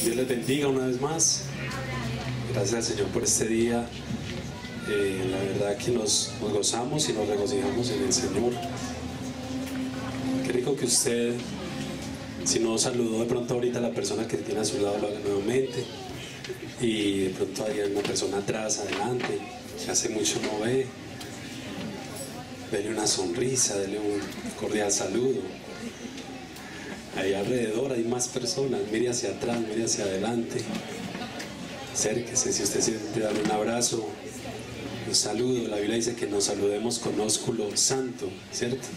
Dios les bendiga una vez más. Gracias al Señor por este día. La verdad que nos gozamos y nos regocijamos en el Señor. Qué rico que usted, si no saludó de pronto ahorita a la persona que tiene a su lado, lo haga nuevamente. Y de pronto hay una persona atrás, adelante, que hace mucho no ve. Dele una sonrisa, dele un cordial saludo. Ahí alrededor hay más personas, mire hacia atrás, mire hacia adelante. Acérquese, si usted siente, darle un abrazo, un saludo. La Biblia dice que nos saludemos con ósculo santo, ¿cierto?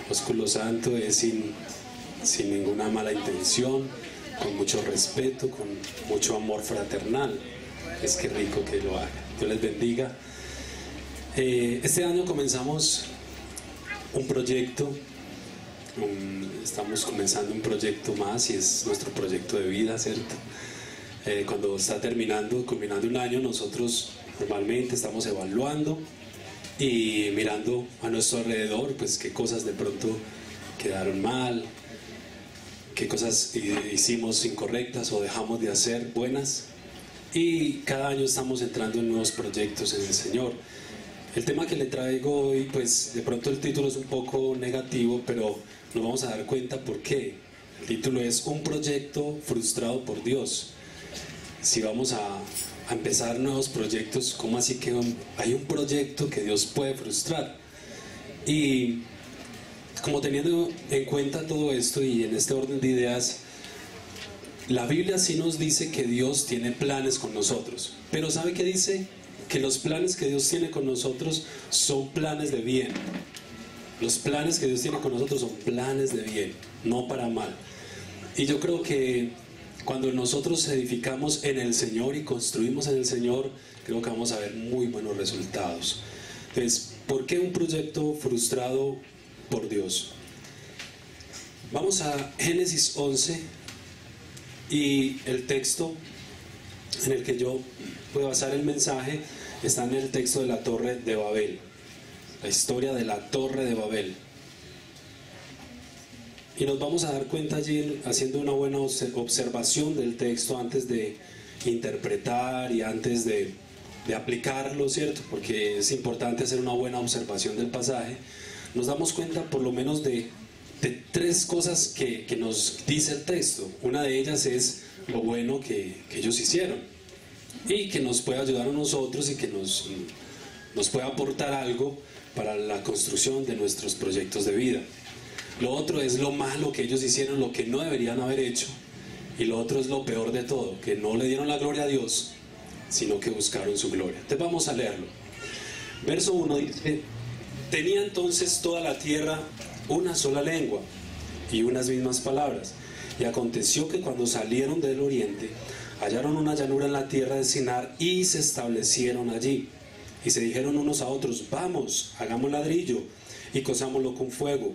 Ósculo santo es sin ninguna mala intención, con mucho respeto, con mucho amor fraternal. Es que rico que lo haga. Dios les bendiga. Este año comenzamos un proyecto. Estamos comenzando un proyecto más y es nuestro proyecto de vida, ¿cierto? Cuando está culminando un año, nosotros normalmente estamos evaluando y mirando a nuestro alrededor, pues qué cosas de pronto quedaron mal, qué cosas hicimos incorrectas o dejamos de hacer buenas, y cada año estamos entrando en nuevos proyectos en el Señor. El tema que le traigo hoy, pues de pronto el título es un poco negativo, pero nos vamos a dar cuenta por qué. El título es Un proyecto frustrado por Dios. Si vamos a empezar nuevos proyectos, ¿cómo así que hay un proyecto que Dios puede frustrar? Y como teniendo en cuenta todo esto y en este orden de ideas, la Biblia sí nos dice que Dios tiene planes con nosotros, pero ¿sabe qué dice? Que los planes que Dios tiene con nosotros son planes de bien. Los planes que Dios tiene con nosotros son planes de bien, no para mal. Y yo creo que cuando nosotros edificamos en el Señor y construimos en el Señor, creo que vamos a ver muy buenos resultados. Entonces, ¿por qué un proyecto frustrado por Dios? Vamos a Génesis 11 y el texto en el que yo voy a basar el mensaje está en el texto de la Torre de Babel, la historia de la Torre de Babel. Y nos vamos a dar cuenta allí, haciendo una buena observación del texto antes de interpretar y antes de aplicarlo, ¿cierto? Porque es importante hacer una buena observación del pasaje. Nos damos cuenta por lo menos de tres cosas que nos dice el texto. Una de ellas es lo bueno que ellos hicieron y que nos puede ayudar a nosotros y que nos puede aportar algo para la construcción de nuestros proyectos de vida. Lo otro es lo malo que ellos hicieron, lo que no deberían haber hecho. Y lo otro es lo peor de todo, que no le dieron la gloria a Dios, sino que buscaron su gloria. Entonces vamos a leerlo. Verso 1 dice: tenía entonces toda la tierra una sola lengua y unas mismas palabras. Y aconteció que cuando salieron del oriente, hallaron una llanura en la tierra de Sinar y se establecieron allí. Y se dijeron unos a otros: vamos, hagamos ladrillo y cosámoslo con fuego.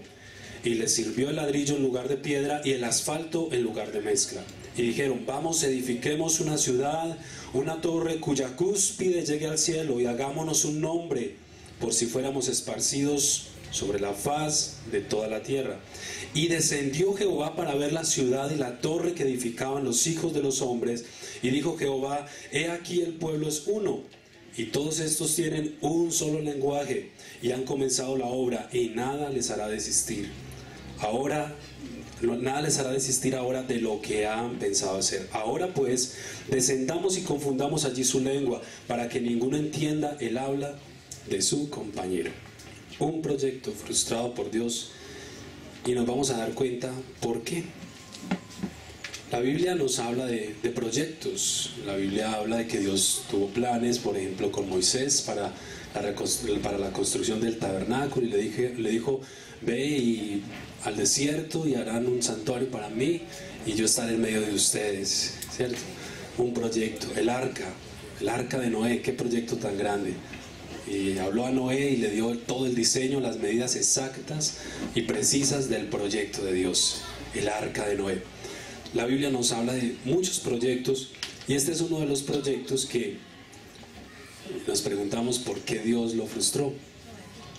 Y les sirvió el ladrillo en lugar de piedra y el asfalto en lugar de mezcla. Y dijeron: vamos, edifiquemos una ciudad, una torre cuya cúspide llegue al cielo, y hagámonos un nombre, por si fuéramos esparcidos sobre la faz de toda la tierra. Y descendió Jehová para ver la ciudad y la torre que edificaban los hijos de los hombres. Y dijo Jehová: he aquí el pueblo es uno, y todos estos tienen un solo lenguaje, y han comenzado la obra, y nada les hará desistir ahora de lo que han pensado hacer. Ahora pues, descendamos y confundamos allí su lengua, para que ninguno entienda el habla de su compañero. Un proyecto frustrado por Dios, y nos vamos a dar cuenta por qué. La Biblia nos habla de proyectos. La Biblia habla de que Dios tuvo planes, por ejemplo, con Moisés para la construcción del tabernáculo, y le dijo: ve al desierto y harán un santuario para mí, y yo estaré en medio de ustedes, ¿cierto? Un proyecto. El arca de Noé, qué proyecto tan grande. Y habló a Noé y le dio todo el diseño, las medidas exactas y precisas del proyecto de Dios, el arca de Noé. La Biblia nos habla de muchos proyectos, y este es uno de los proyectos que nos preguntamos por qué Dios lo frustró.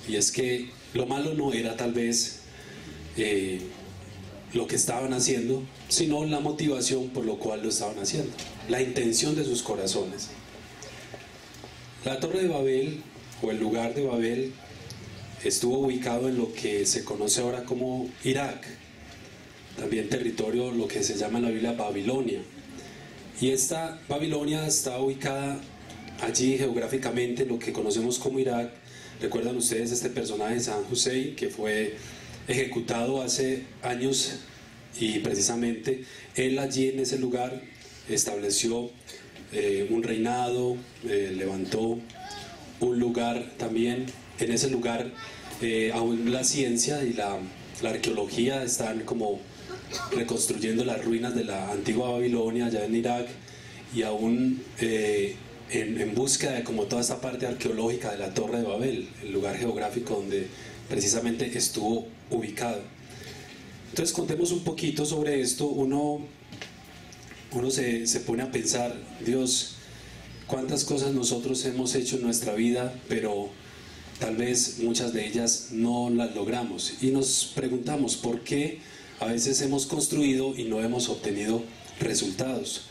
Y es que lo malo no era tal vez lo que estaban haciendo, sino la motivación por lo cual lo estaban haciendo, la intención de sus corazones. La Torre de Babel, o el lugar de Babel, estuvo ubicado en lo que se conoce ahora como Irak, también territorio, lo que se llama en la Biblia Babilonia. Y esta Babilonia está ubicada allí geográficamente en lo que conocemos como Irak. ¿Recuerdan ustedes este personaje, Saddam Hussein, que fue ejecutado hace años? Y precisamente él allí en ese lugar estableció un reinado, levantó un lugar también. En ese lugar aún la ciencia y la arqueología están como reconstruyendo las ruinas de la antigua Babilonia allá en Irak, y aún en búsqueda de como toda esta parte arqueológica de la Torre de Babel, el lugar geográfico donde precisamente estuvo ubicado. Entonces contemos un poquito sobre esto. Uno se pone a pensar, Dios, cuántas cosas nosotros hemos hecho en nuestra vida, pero tal vez muchas de ellas no las logramos, y nos preguntamos por qué a veces hemos construido y no hemos obtenido resultados.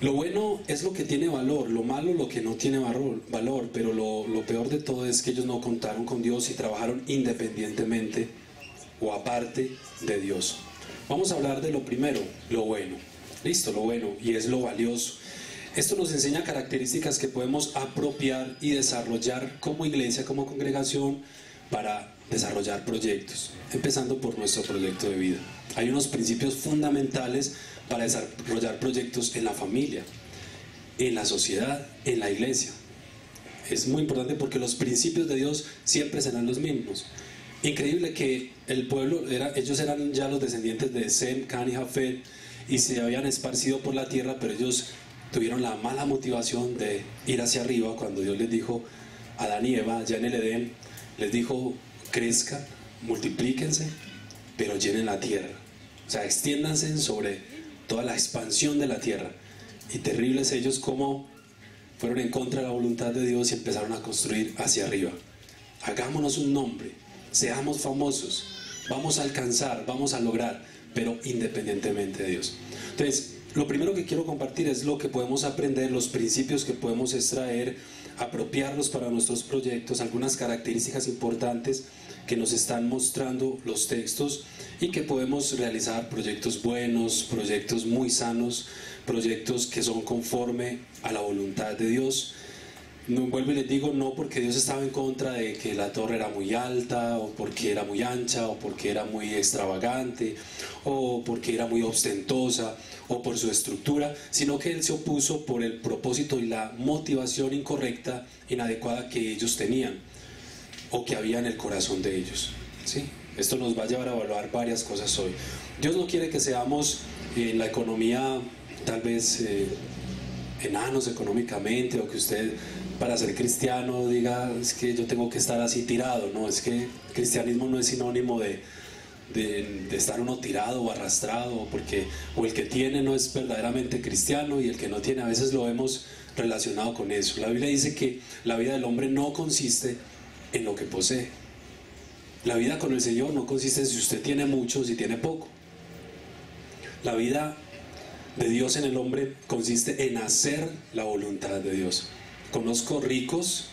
Lo bueno es lo que tiene valor, lo malo lo que no tiene valor, pero lo peor de todo es que ellos no contaron con Dios y trabajaron independientemente o aparte de Dios. Vamos a hablar de lo primero, lo bueno. Listo, lo bueno, y es lo valioso. Esto nos enseña características que podemos apropiar y desarrollar como iglesia, como congregación, para desarrollar proyectos, empezando por nuestro proyecto de vida. Hay unos principios fundamentales para desarrollar proyectos en la familia, en la sociedad, en la iglesia. Es muy importante porque los principios de Dios siempre serán los mismos. Increíble que el pueblo, ellos eran ya los descendientes de Sem, Can y Jafet, y se habían esparcido por la tierra, pero ellos tuvieron la mala motivación de ir hacia arriba cuando Dios les dijo a Adán y Eva, ya en el Edén, les dijo: crezcan, multiplíquense, pero llenen la tierra. O sea, extiéndanse sobre toda la expansión de la tierra. Y terribles ellos como fueron en contra de la voluntad de Dios y empezaron a construir hacia arriba. Hagámonos un nombre, seamos famosos, vamos a alcanzar, vamos a lograr, pero independientemente de Dios. Entonces, lo primero que quiero compartir es lo que podemos aprender, los principios que podemos extraer, apropiarlos para nuestros proyectos, algunas características importantes que nos están mostrando los textos, y que podemos realizar proyectos buenos, proyectos muy sanos, proyectos que son conforme a la voluntad de Dios. No, vuelvo y les digo, no porque Dios estaba en contra de que la torre era muy alta, o porque era muy ancha, o porque era muy extravagante, o porque era muy ostentosa, o por su estructura, sino que Él se opuso por el propósito y la motivación incorrecta, inadecuada que ellos tenían, o que había en el corazón de ellos, ¿sí? Esto nos va a llevar a evaluar varias cosas hoy. Dios no quiere que seamos en la economía tal vez enanos económicamente, o que usted para ser cristiano diga: es que yo tengo que estar así tirado. No, es que el cristianismo no es sinónimo de estar uno tirado o arrastrado, o el que tiene no es verdaderamente cristiano, y el que no tiene a veces lo hemos relacionado con eso. La Biblia dice que la vida del hombre no consiste en lo que posee. La vida con el Señor no consiste en si usted tiene mucho o si tiene poco. La vida de Dios en el hombre consiste en hacer la voluntad de Dios. Conozco ricos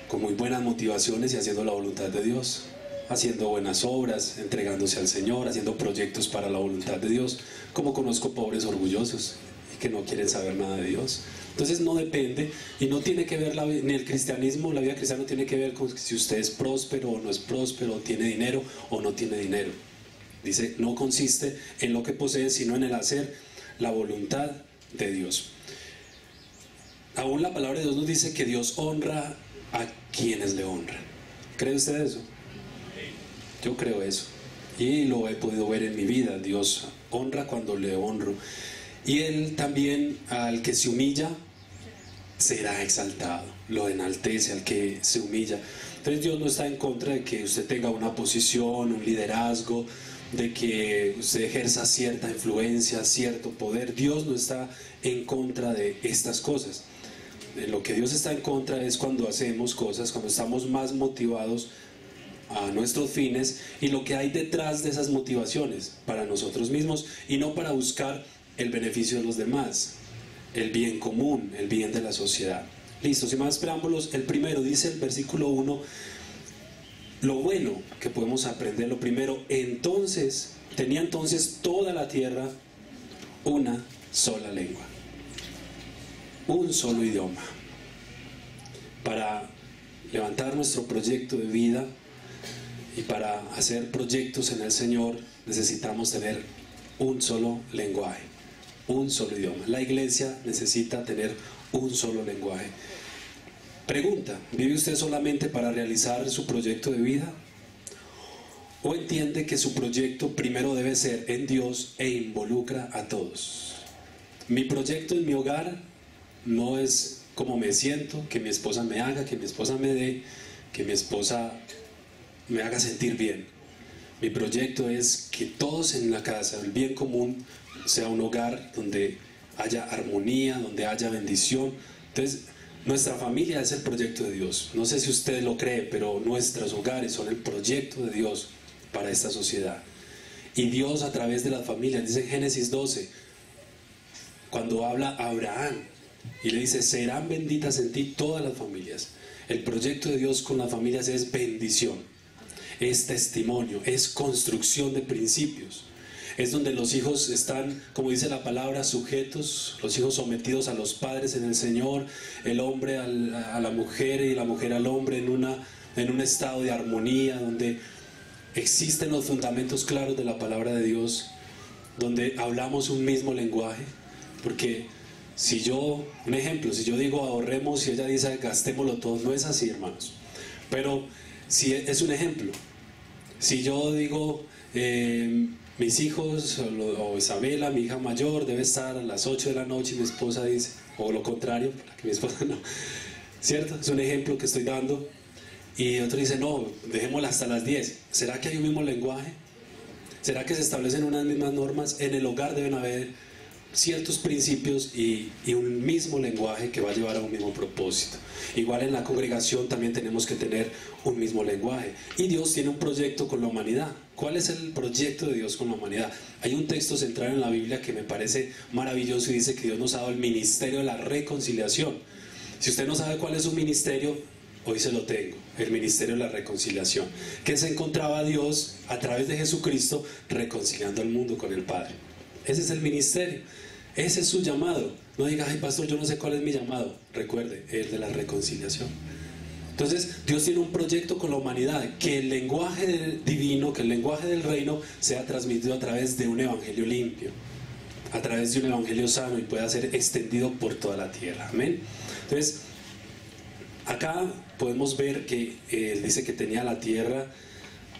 con muy buenas motivaciones y haciendo la voluntad de Dios, haciendo buenas obras, entregándose al Señor, haciendo proyectos para la voluntad de Dios, como conozco pobres orgullosos y que no quieren saber nada de Dios. Entonces no depende, y no tiene que ver ni el cristianismo, la vida cristiana no tiene que ver con si usted es próspero o no es próspero, tiene dinero o no tiene dinero. Dice, no consiste en lo que posee, sino en el hacer la voluntad de Dios. Aún la palabra de Dios nos dice que Dios honra a quienes le honran. ¿Cree usted eso? Yo creo eso, y lo he podido ver en mi vida. Dios honra cuando le honro, y Él también al que se humilla será exaltado, lo enaltece al que se humilla. Entonces Dios no está en contra de que usted tenga una posición, un liderazgo, de que usted ejerza cierta influencia, cierto poder. Dios no está en contra de estas cosas. Lo que Dios está en contra es cuando hacemos cosas, cuando estamos más motivados a nuestros fines y lo que hay detrás de esas motivaciones para nosotros mismos y no para buscar el beneficio de los demás, el bien común, el bien de la sociedad. Listo, sin más preámbulos, el primero dice el versículo 1, lo bueno que podemos aprender, lo primero, tenía entonces toda la tierra una sola lengua, un solo idioma. Para levantar nuestro proyecto de vida y para hacer proyectos en el Señor necesitamos tener un solo lenguaje, un solo idioma. La iglesia necesita tener un solo lenguaje. Pregunta, ¿vive usted solamente para realizar su proyecto de vida? ¿O entiende que su proyecto primero debe ser en Dios e involucra a todos? Mi proyecto en mi hogar no es como me siento, que mi esposa me haga, que mi esposa me dé, que mi esposa me haga sentir bien. Mi proyecto es que todos en la casa, el bien común, sea un hogar donde haya armonía, donde haya bendición. Entonces, nuestra familia es el proyecto de Dios. No sé si usted lo cree, pero nuestros hogares son el proyecto de Dios para esta sociedad. Y Dios a través de las familias, dice en Génesis 12, cuando habla a Abraham y le dice, serán benditas en ti todas las familias. El proyecto de Dios con las familias es bendición, es testimonio, es construcción de principios. Es donde los hijos están, como dice la palabra, sujetos, los hijos sometidos a los padres en el Señor, el hombre a la mujer y la mujer al hombre en un estado de armonía, donde existen los fundamentos claros de la palabra de Dios, donde hablamos un mismo lenguaje. Porque un ejemplo, si yo digo ahorremos y ella dice gastémoslo todo, no es así, hermanos. Pero si es un ejemplo, si yo digo mis hijos o Isabela, mi hija mayor, debe estar a las 8 de la noche y mi esposa dice, o lo contrario, para que mi esposa no, ¿cierto? Es un ejemplo que estoy dando. Y otro dice, no, dejémosla hasta las 10. ¿Será que hay un mismo lenguaje? ¿Será que se establecen unas mismas normas? En el hogar deben haber ciertos principios y un mismo lenguaje que va a llevar a un mismo propósito. Igual en la congregación también tenemos que tener un mismo lenguaje. Y Dios tiene un proyecto con la humanidad. ¿Cuál es el proyecto de Dios con la humanidad? Hay un texto central en la Biblia que me parece maravilloso y dice que Dios nos ha dado el ministerio de la reconciliación. Si usted no sabe cuál es su ministerio, hoy se lo tengo, el ministerio de la reconciliación, que se encontraba Dios a través de Jesucristo reconciliando al mundo con el Padre. Ese es el ministerio, ese es su llamado. No diga, ay pastor, yo no sé cuál es mi llamado. Recuerde, el de la reconciliación. Entonces, Dios tiene un proyecto con la humanidad, que el lenguaje divino, que el lenguaje del reino sea transmitido a través de un evangelio limpio, a través de un evangelio sano y pueda ser extendido por toda la tierra. Amén. Entonces, acá podemos ver que él dice que tenía la tierra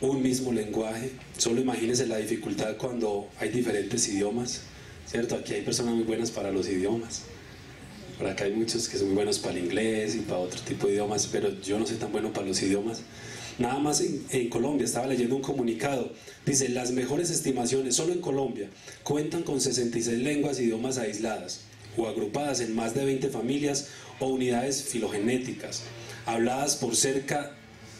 un mismo lenguaje. Solo imagínense la dificultad cuando hay diferentes idiomas, ¿cierto? Aquí hay personas muy buenas para los idiomas. Por acá hay muchos que son muy buenos para el inglés y para otro tipo de idiomas, pero yo no soy tan bueno para los idiomas. Nada más en Colombia, estaba leyendo un comunicado, dice, las mejores estimaciones, solo en Colombia, cuentan con 66 lenguas e idiomas aisladas o agrupadas en más de 20 familias o unidades filogenéticas, habladas por cerca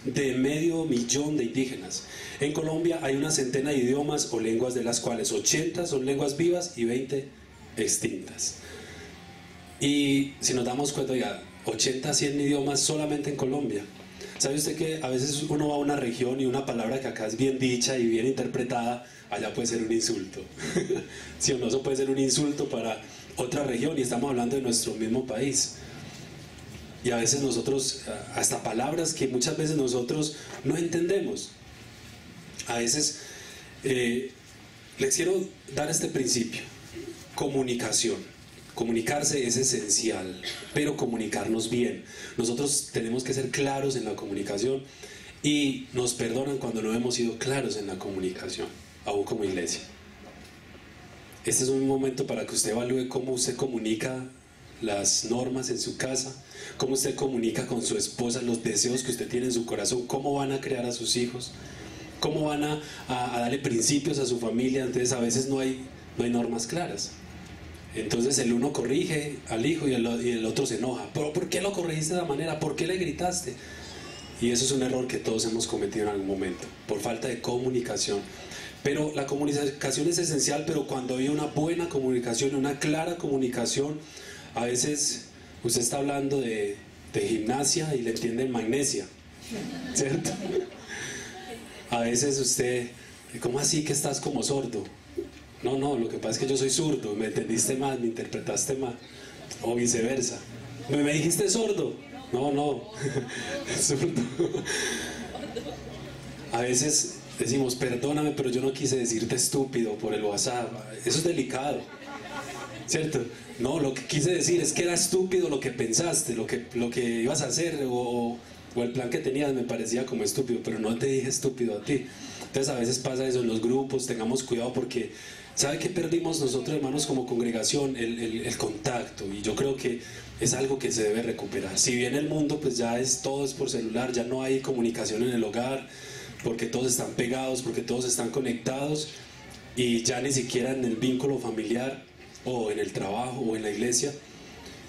de 500.000 de indígenas. En Colombia hay una centena de idiomas o lenguas, de las cuales 80 son lenguas vivas y 20 extintas. Y si nos damos cuenta, oiga, 80 a 100 idiomas solamente en Colombia. ¿Sabe usted que a veces uno va a una región y una palabra que acá es bien dicha y bien interpretada, allá puede ser un insulto? ¿Sí o no? Eso puede ser un insulto para otra región y estamos hablando de nuestro mismo país. Y a veces nosotros, hasta palabras que muchas veces nosotros no entendemos. A veces les quiero dar este principio: comunicación. Comunicarse es esencial, pero comunicarnos bien. Nosotros tenemos que ser claros en la comunicación y nos perdonan cuando no hemos sido claros en la comunicación, aún como iglesia. Este es un momento para que usted evalúe cómo usted comunica las normas en su casa, cómo usted comunica con su esposa los deseos que usted tiene en su corazón, cómo van a crear a sus hijos, cómo van a darle principios a su familia. Entonces a veces no hay normas claras. Entonces el uno corrige al hijo y el otro se enoja. ¿Pero por qué lo corregiste de esa manera? ¿Por qué le gritaste? Y eso es un error que todos hemos cometido en algún momento, por falta de comunicación. Pero la comunicación es esencial, pero cuando hay una buena comunicación, una clara comunicación, a veces usted está hablando de gimnasia y le entienden magnesia, ¿cierto? A veces usted, ¿cómo así que estás como sordo? No, no, lo que pasa es que yo soy zurdo, me entendiste mal, me interpretaste mal, o viceversa. ¿Me dijiste sordo? No, no, zurdo. A veces decimos, perdóname, pero yo no quise decirte estúpido por el WhatsApp. Eso es delicado, ¿cierto? No, lo que quise decir es que era estúpido lo que pensaste, lo que ibas a hacer, o el plan que tenías me parecía como estúpido, pero no te dije estúpido a ti. Entonces a veces pasa eso en los grupos, tengamos cuidado porque ¿sabe qué perdimos nosotros, hermanos, como congregación? El contacto, y yo creo que es algo que se debe recuperar. Si bien el mundo pues ya todo es por celular, ya no hay comunicación en el hogar, porque todos están pegados, porque todos están conectados, y ya ni siquiera en el vínculo familiar o en el trabajo o en la iglesia.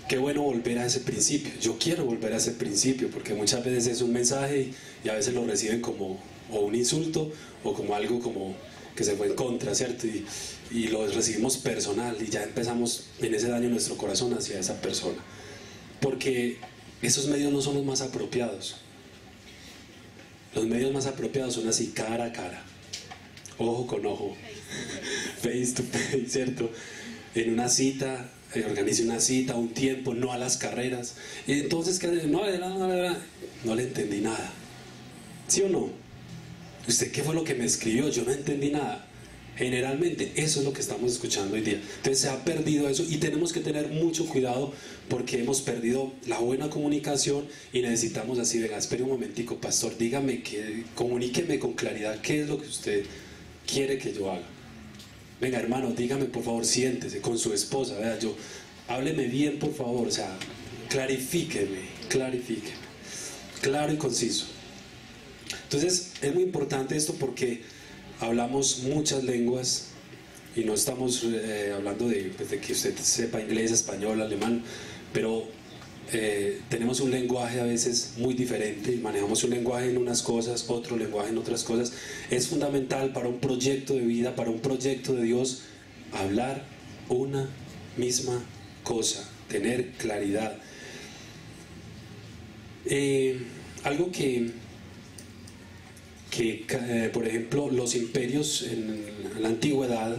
Qué bueno volver a ese principio. Yo quiero volver a ese principio, porque muchas veces es un mensaje y a veces lo reciben como o un insulto o como algo como que se fue en contra, ¿cierto? Y lo recibimos personal y ya empezamos en ese daño en nuestro corazón hacia esa persona, porque esos medios no son los más apropiados. Los medios más apropiados son así, cara a cara, ojo con ojo, face to face, ¿cierto? En una cita, organice una cita, un tiempo, no a las carreras. Y entonces, no le entendí nada. ¿Sí o no? ¿Usted qué fue lo que me escribió? Yo no entendí nada. Generalmente eso es lo que estamos escuchando hoy día. Entonces se ha perdido eso y tenemos que tener mucho cuidado porque hemos perdido la buena comunicación y necesitamos así, venga, espere un momentico, pastor, dígame, comuníqueme con claridad qué es lo que usted quiere que yo haga. Venga, hermano, dígame, por favor, siéntese con su esposa, vea, hábleme bien, por favor, o sea, clarifíqueme, claro y conciso. Entonces es muy importante esto porque hablamos muchas lenguas y no estamos hablando de que usted sepa inglés, español, alemán, pero tenemos un lenguaje a veces muy diferente y manejamos un lenguaje en unas cosas, otro lenguaje en otras cosas. Es fundamental para un proyecto de vida, para un proyecto de Dios, hablar una misma cosa, tener claridad. Algo que por ejemplo, los imperios en la antigüedad,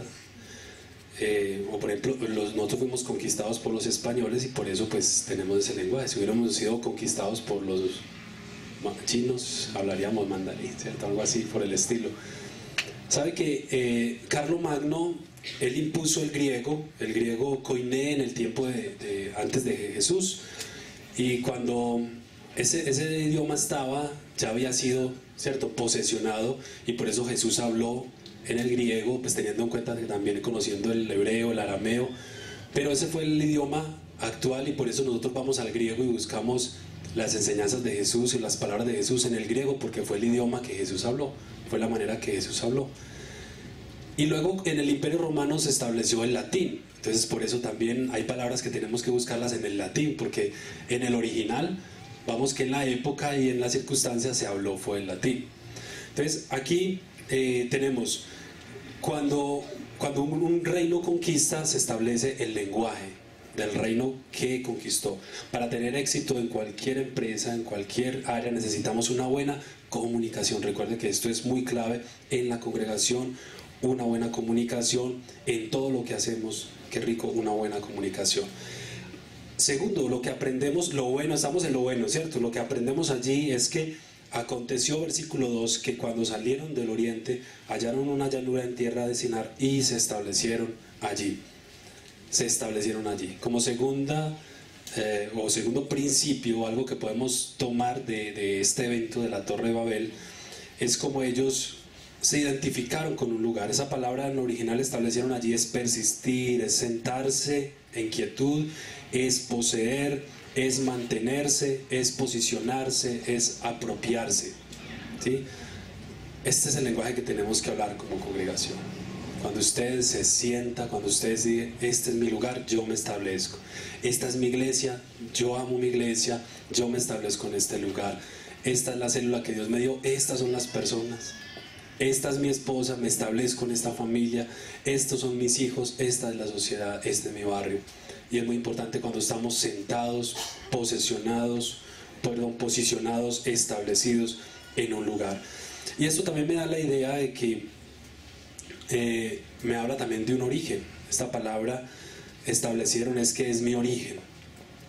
o por ejemplo, nosotros fuimos conquistados por los españoles y por eso pues tenemos ese lenguaje. Si hubiéramos sido conquistados por los chinos, hablaríamos mandarín, ¿cierto? Algo así por el estilo. ¿Sabe que Carlomagno, él impuso el griego koiné en el tiempo antes de Jesús? Y cuando ese idioma ya había sido, ¿cierto?, posesionado, y por eso Jesús habló en el griego, pues teniendo en cuenta que también conociendo el hebreo, el arameo, pero ese fue el idioma actual y por eso nosotros vamos al griego y buscamos las enseñanzas de Jesús y las palabras de Jesús en el griego, porque fue el idioma que Jesús habló, fue la manera que Jesús habló. Y luego en el Imperio Romano se estableció el latín, entonces por eso también hay palabras que tenemos que buscarlas en el latín, porque en el original vamos que en la época y en las circunstancias se habló fue el latín. Entonces aquí tenemos cuando un reino conquista, se establece el lenguaje del reino que conquistó. Para tener éxito en cualquier empresa, en cualquier área, necesitamos una buena comunicación. Recuerde que esto es muy clave en la congregación, una buena comunicación en todo lo que hacemos. Qué rico, una buena comunicación. Segundo, lo que aprendemos, lo bueno, estamos en lo bueno, ¿cierto? Lo que aprendemos allí es que aconteció, versículo 2, que cuando salieron del oriente hallaron una llanura en tierra de Sinar y se establecieron allí. Como segundo principio, algo que podemos tomar de este evento de la Torre de Babel, es como ellos se identificaron con un lugar. Esa palabra en original, establecieron allí, es persistir, es sentarse en quietud, es poseer, es mantenerse, es posicionarse, es apropiarse, ¿sí? Este es el lenguaje que tenemos que hablar como congregación. Cuando usted se sienta, cuando usted dice, este es mi lugar, yo me establezco. Esta es mi iglesia, yo amo mi iglesia, yo me establezco en este lugar. esta es la célula que Dios me dio, estas son las personas, esta es mi esposa, me establezco en esta familia, estos son mis hijos, esta es la sociedad, este es mi barrio. Y es muy importante cuando estamos sentados, posicionados, establecidos en un lugar. Y esto también me da la idea de que me habla también de un origen. Esta palabra establecieron es que es mi origen.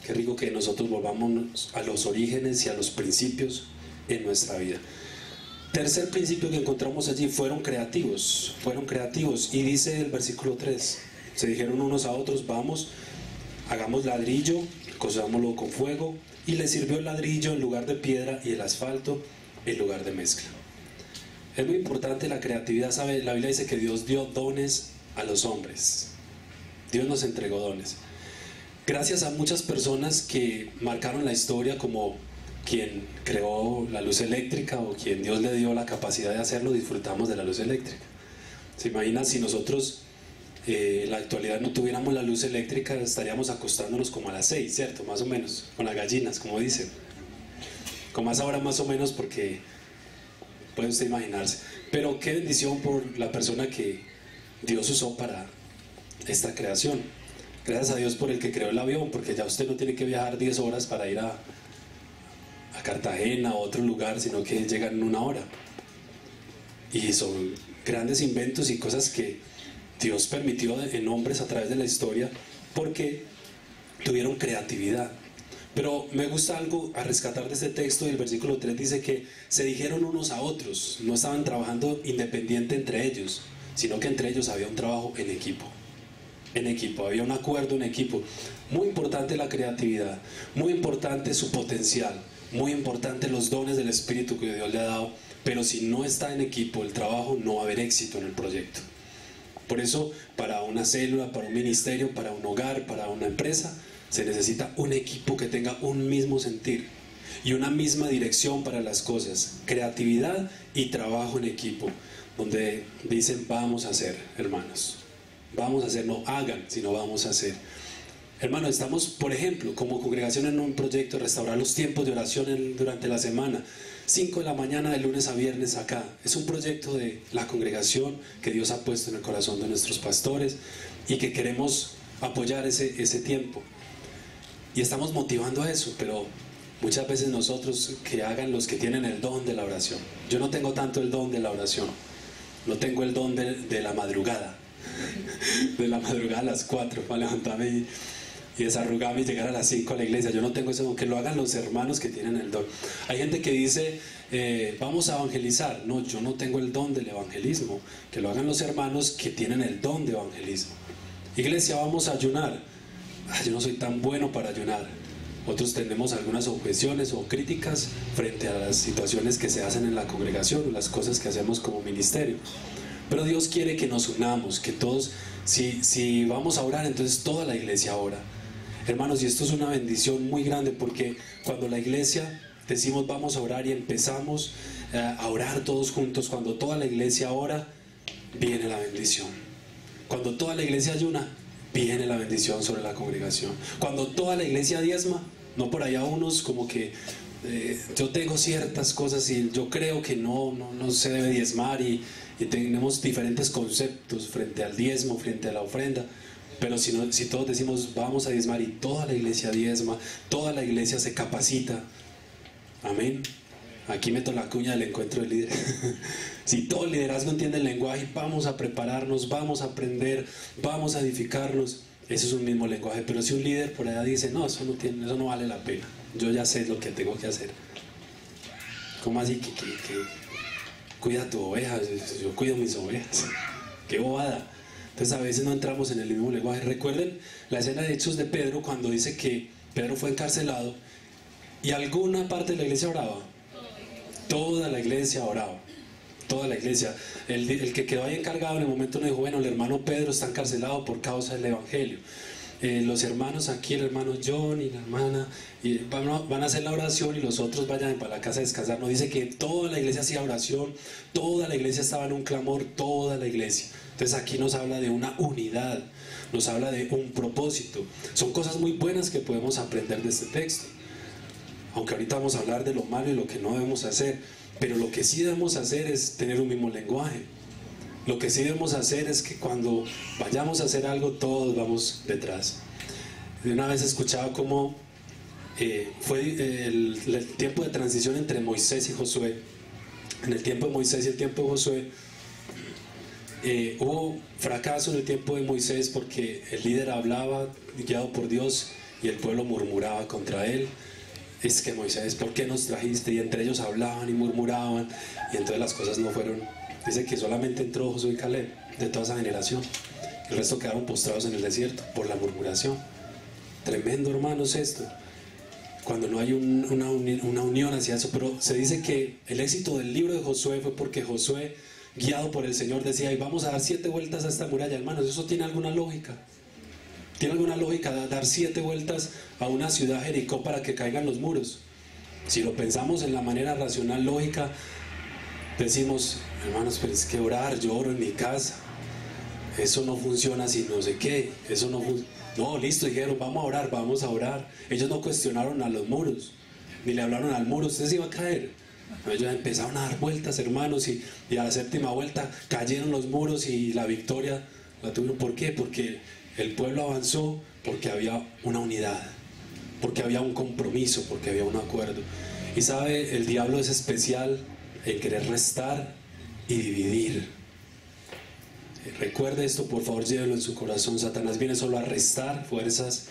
Qué rico que nosotros volvamos a los orígenes y a los principios en nuestra vida. Tercer principio que encontramos allí, fueron creativos. Y dice el versículo 3, se dijeron unos a otros, vamos, hagamos ladrillo, cozámoslo con fuego, y les sirvió el ladrillo en lugar de piedra y el asfalto en lugar de mezcla. Es muy importante la creatividad, ¿sabe? La Biblia dice que Dios dio dones a los hombres. Dios nos entregó dones. Gracias a muchas personas que marcaron la historia, como quien creó la luz eléctrica o quien Dios le dio la capacidad de hacerlo, disfrutamos de la luz eléctrica. ¿Se imaginan si nosotros en la actualidad no tuviéramos la luz eléctrica? Estaríamos acostándonos como a las 6, ¿cierto? Más o menos, con las gallinas, como dicen. Con más ahora más o menos, porque puede usted imaginarse. Pero qué bendición por la persona que Dios usó para esta creación. Gracias a Dios por el que creó el avión, porque ya usted no tiene que viajar 10 horas para ir a Cartagena o a otro lugar, sino que llegan en 1 hora. Y son grandes inventos y cosas que Dios permitió en hombres a través de la historia porque tuvieron creatividad. Pero me gusta algo a rescatar de este texto. El versículo 3 dice que se dijeron unos a otros, no estaban trabajando independiente entre ellos, sino que entre ellos había un trabajo en equipo. Había un acuerdo en equipo. Muy importante la creatividad, muy importante su potencial, muy importante los dones del Espíritu que Dios le ha dado, pero si no está en equipo el trabajo, no va a haber éxito en el proyecto. Por eso, para una célula, para un ministerio, para un hogar, para una empresa, se necesita un equipo que tenga un mismo sentir y una misma dirección para las cosas, creatividad y trabajo en equipo, donde dicen vamos a hacer, hermanos, vamos a hacer, no hagan, sino vamos a hacer. Hermanos, estamos, por ejemplo, como congregación en un proyecto de restaurar los tiempos de oración durante la semana, 5 de la mañana de lunes a viernes acá. Es un proyecto de la congregación que Dios ha puesto en el corazón de nuestros pastores y que queremos apoyar ese tiempo. Y estamos motivando a eso, pero muchas veces nosotros, que hagan los que tienen el don de la oración. Yo no tengo tanto el don de la oración, no tengo el don de la madrugada, de la madrugada a las 4 para levantarme y desarrugarme y llegar a las 5 a la iglesia. Yo no tengo ese don, que lo hagan los hermanos que tienen el don. Hay gente que dice, vamos a evangelizar. No, yo no tengo el don del evangelismo, que lo hagan los hermanos que tienen el don de evangelismo. Iglesia, vamos a ayunar. Yo no soy tan bueno para ayunar. Otros tenemos algunas objeciones o críticas frente a las situaciones que se hacen en la congregación o las cosas que hacemos como ministerio. Pero Dios quiere que nos unamos, que todos, si vamos a orar, entonces toda la iglesia ora. Hermanos, y esto es una bendición muy grande, porque cuando la iglesia decimos vamos a orar y empezamos a orar todos juntos, cuando toda la iglesia ora, viene la bendición. Cuando toda la iglesia ayuna, viene la bendición sobre la congregación. Cuando toda la iglesia diezma, no por allá unos como que yo tengo ciertas cosas y yo creo que no se debe diezmar y tenemos diferentes conceptos frente al diezmo, frente a la ofrenda. Pero si todos decimos vamos a diezmar y toda la iglesia diezma, toda la iglesia se capacita, amén. Aquí meto la cuña del encuentro de líderes. Si todo el liderazgo entiende el lenguaje, vamos a prepararnos, vamos a aprender, vamos a edificarnos. Eso es un mismo lenguaje. Pero si un líder por allá dice, no, eso no vale la pena, yo ya sé lo que tengo que hacer. ¿Cómo así que cuida tu oveja? Yo cuido mis ovejas. Qué bobada. Entonces a veces no entramos en el mismo lenguaje. Recuerden la escena de Hechos de Pedro, cuando dice que Pedro fue encarcelado y alguna parte de la iglesia oraba. Toda la iglesia oraba. Toda la iglesia. El que quedó ahí encargado en el momento no dijo, bueno, el hermano Pedro está encarcelado por causa del evangelio. Los hermanos aquí, el hermano John y la hermana, y van a hacer la oración y los otros vayan para la casa a descansar. No, dice que toda la iglesia hacía oración, toda la iglesia estaba en un clamor, toda la iglesia. Entonces aquí nos habla de una unidad, nos habla de un propósito. Son cosas muy buenas que podemos aprender de este texto. aunque ahorita vamos a hablar de lo malo y lo que no debemos hacer, pero lo que sí debemos hacer es tener un mismo lenguaje. Lo que sí debemos hacer es que cuando vayamos a hacer algo, todos vamos detrás. De una vez escuchaba cómo fue el tiempo de transición entre Moisés y Josué. En el tiempo de Moisés y el tiempo de Josué, hubo fracaso en el tiempo de Moisés porque el líder hablaba guiado por Dios y el pueblo murmuraba contra él. Es que Moisés, ¿por qué nos trajiste? Y entre ellos hablaban y murmuraban, y entonces las cosas no fueron. Dice que solamente entró Josué y Caleb de toda esa generación. El resto quedaron postrados en el desierto por la murmuración. Tremendo, hermanos, esto. Cuando no hay una unión hacia eso. Pero se dice que el éxito del libro de Josué fue porque Josué, guiado por el Señor, decía: y vamos a dar 7 vueltas a esta muralla. Hermanos, ¿eso tiene alguna lógica? ¿Tiene alguna lógica dar 7 vueltas a una ciudad, Jericó, para que caigan los muros? Si lo pensamos en la manera racional, lógica, decimos: hermanos, pero es que orar, yo oro en mi casa, eso no funciona si no sé qué, eso no funciona. No, listo, dijeron: vamos a orar, vamos a orar. Ellos no cuestionaron a los muros, ni le hablaron al muro: usted se iba a caer. Ellos empezaron a dar vueltas, hermanos, y a la 7ª vuelta cayeron los muros y la victoria la tuvieron. ¿Por qué? Porque el pueblo avanzó, porque había una unidad, porque había un compromiso, porque había un acuerdo. Y sabe, el diablo es especial en querer restar y dividir. Recuerde esto, por favor, llévelo en su corazón. Satanás viene solo a restar fuerzas,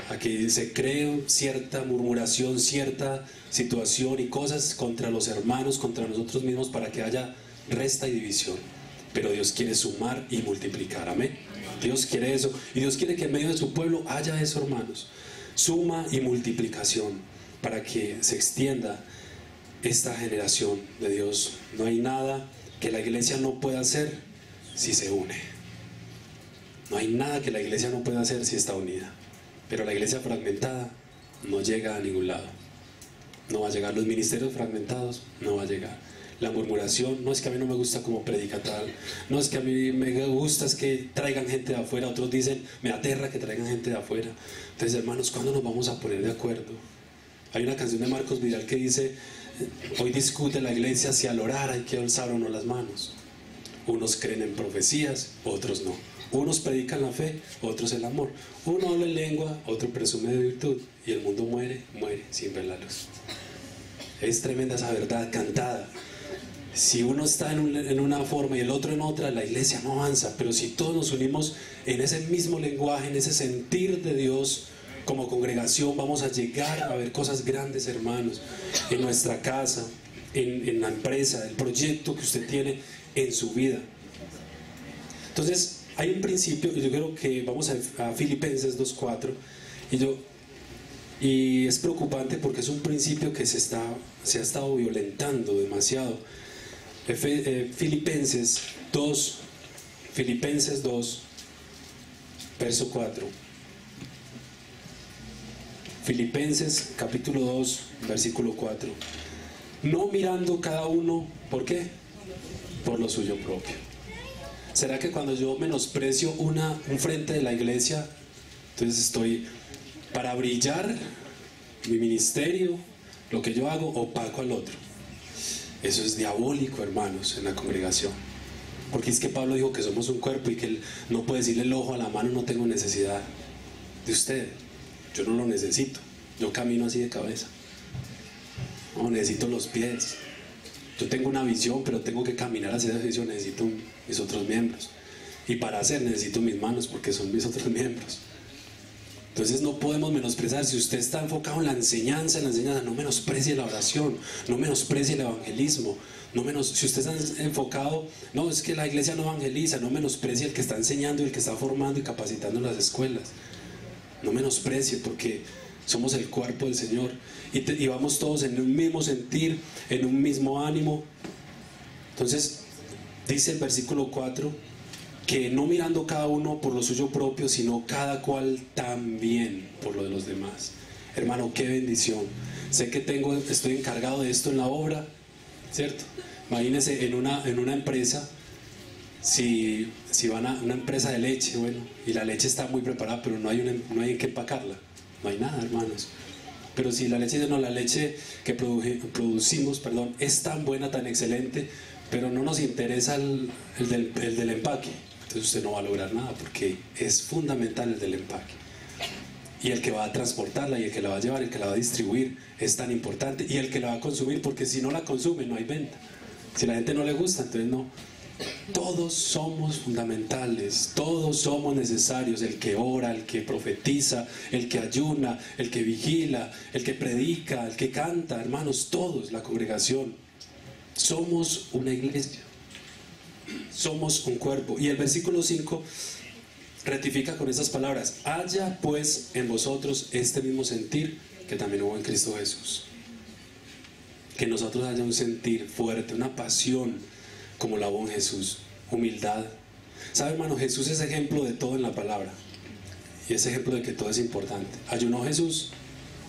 a que se cree cierta murmuración, cierta situación y cosas contra los hermanos, contra nosotros mismos, para que haya resta y división. Pero Dios quiere sumar y multiplicar, amén. Dios quiere eso, y Dios quiere que en medio de su pueblo haya eso, hermanos, suma y multiplicación, para que se extienda esta generación de Dios. No hay nada que la iglesia no pueda hacer si se une. No hay nada que la iglesia no pueda hacer si está unida. Pero la iglesia fragmentada no llega a ningún lado. No va a llegar. Los ministerios fragmentados no va a llegar. La murmuración: no es que a mí no me gusta como predica tal, no es que a mí me gusta es que traigan gente de afuera. Otros dicen: me aterra que traigan gente de afuera. Entonces, hermanos, ¿cuándo nos vamos a poner de acuerdo? Hay una canción de Marcos Vidal que dice: hoy discute la iglesia si al orar hay que alzar o no las manos. Unos creen en profecías, otros no. Unos predican la fe, otros el amor. Uno habla en lengua, otro presume de virtud. Y el mundo muere sin ver la luz. Es tremenda esa verdad cantada. Si uno está en una forma y el otro en otra, la iglesia no avanza. Pero si todos nos unimos en ese mismo lenguaje, en ese sentir de Dios, como congregación, vamos a llegar a ver cosas grandes, hermanos, en nuestra casa, en la empresa, el proyecto que usted tiene en su vida. Entonces, hay un principio, y yo creo que vamos a Filipenses 2:4, y es preocupante porque es un principio que se ha estado violentando demasiado. Filipenses 2, verso 4. Filipenses capítulo 2, versículo 4. No mirando cada uno, ¿por qué? Por lo suyo propio. ¿Será que cuando yo menosprecio un frente de la iglesia, entonces estoy, para brillar mi ministerio, lo que yo hago, opaco al otro? Eso es diabólico, hermanos, en la congregación. Porque es que Pablo dijo que somos un cuerpo y que él no puede decirle el ojo a la mano: no tengo necesidad de usted. Yo no lo necesito. Yo camino así de cabeza. No, necesito los pies. Yo tengo una visión, pero tengo que caminar hacia esa visión. Necesito mis otros miembros. Y para hacer necesito mis manos, porque son mis otros miembros. Entonces no podemos menospreciar. Si usted está enfocado en la enseñanza, no menosprecie la oración, no menosprecie el evangelismo. Si usted está enfocado, no, es que la iglesia no evangeliza, no menosprecie el que está enseñando y el que está formando y capacitando en las escuelas. No menosprecie, porque somos el cuerpo del Señor y vamos todos en un mismo sentir, en un mismo ánimo. Entonces dice el versículo 4 que no mirando cada uno por lo suyo propio, sino cada cual también por lo de los demás. Hermano, qué bendición. Sé que estoy encargado de esto en la obra, ¿cierto? Imagínense en una empresa. Si van a una empresa de leche, bueno, y la leche está muy preparada, pero no hay en qué empacarla, no hay nada, hermanos. pero si la leche dice, no, la leche que producimos, perdón, es tan buena, tan excelente, pero no nos interesa el del empaque, entonces usted no va a lograr nada, porque es fundamental el del empaque. Y el que va a transportarla, y el que la va a llevar, el que la va a distribuir, es tan importante, y el que la va a consumir, porque si no la consume no hay venta. Si a la gente no le gusta, entonces no. Todos somos fundamentales, todos somos necesarios, el que ora, el que profetiza, el que ayuna, el que vigila, el que predica, el que canta, hermanos, todos, la congregación. Somos una iglesia, somos un cuerpo. Y el versículo 5 rectifica con esas palabras: haya pues en vosotros este mismo sentir que también hubo en Cristo Jesús. Que nosotros haya un sentir fuerte, una pasión como la hubo en Jesús, humildad. ¿Sabe, hermano? Jesús es ejemplo de todo en la palabra, y es ejemplo de que todo es importante. Ayunó Jesús,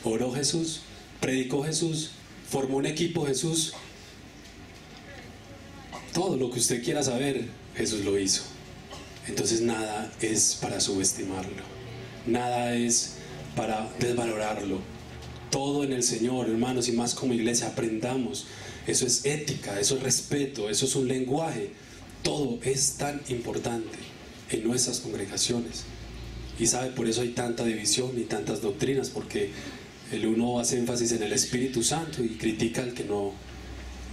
oró Jesús, predicó Jesús, formó un equipo Jesús. Todo lo que usted quiera saber, Jesús lo hizo. Entonces nada es para subestimarlo, nada es para desvalorarlo. Todo en el Señor, hermanos, y más como iglesia, aprendamos. Eso es ética, eso es respeto, eso es un lenguaje. Todo es tan importante en nuestras congregaciones. Y sabe, por eso hay tanta división y tantas doctrinas, porque el uno hace énfasis en el Espíritu Santo y critica al que no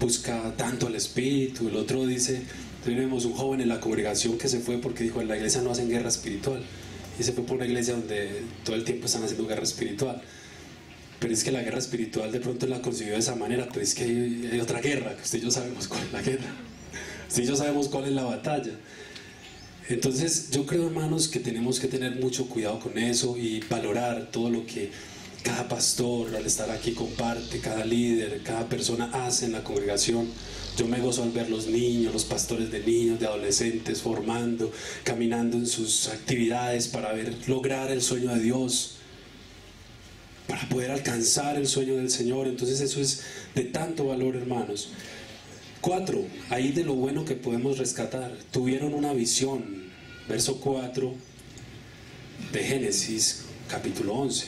busca tanto al Espíritu. El otro dice, tenemos un joven en la congregación que se fue porque dijo, en la iglesia no hacen guerra espiritual, y se fue por una iglesia donde todo el tiempo están haciendo guerra espiritual. Pero es que la guerra espiritual de pronto la concibió de esa manera, pero es que hay otra guerra, que usted y yo sabemos cuál es la guerra, usted y yo sabemos cuál es la batalla. Entonces yo creo, hermanos, que tenemos que tener mucho cuidado con eso y valorar todo lo que cada pastor al estar aquí comparte, cada líder, cada persona hace en la congregación. Yo me gozo al ver los niños, los pastores de niños, de adolescentes, formando, caminando en sus actividades para lograr el sueño de Dios, para poder alcanzar el sueño del Señor. Entonces eso es de tanto valor, hermanos. 4, ahí de lo bueno que podemos rescatar: tuvieron una visión. Verso 4 de Génesis capítulo 11.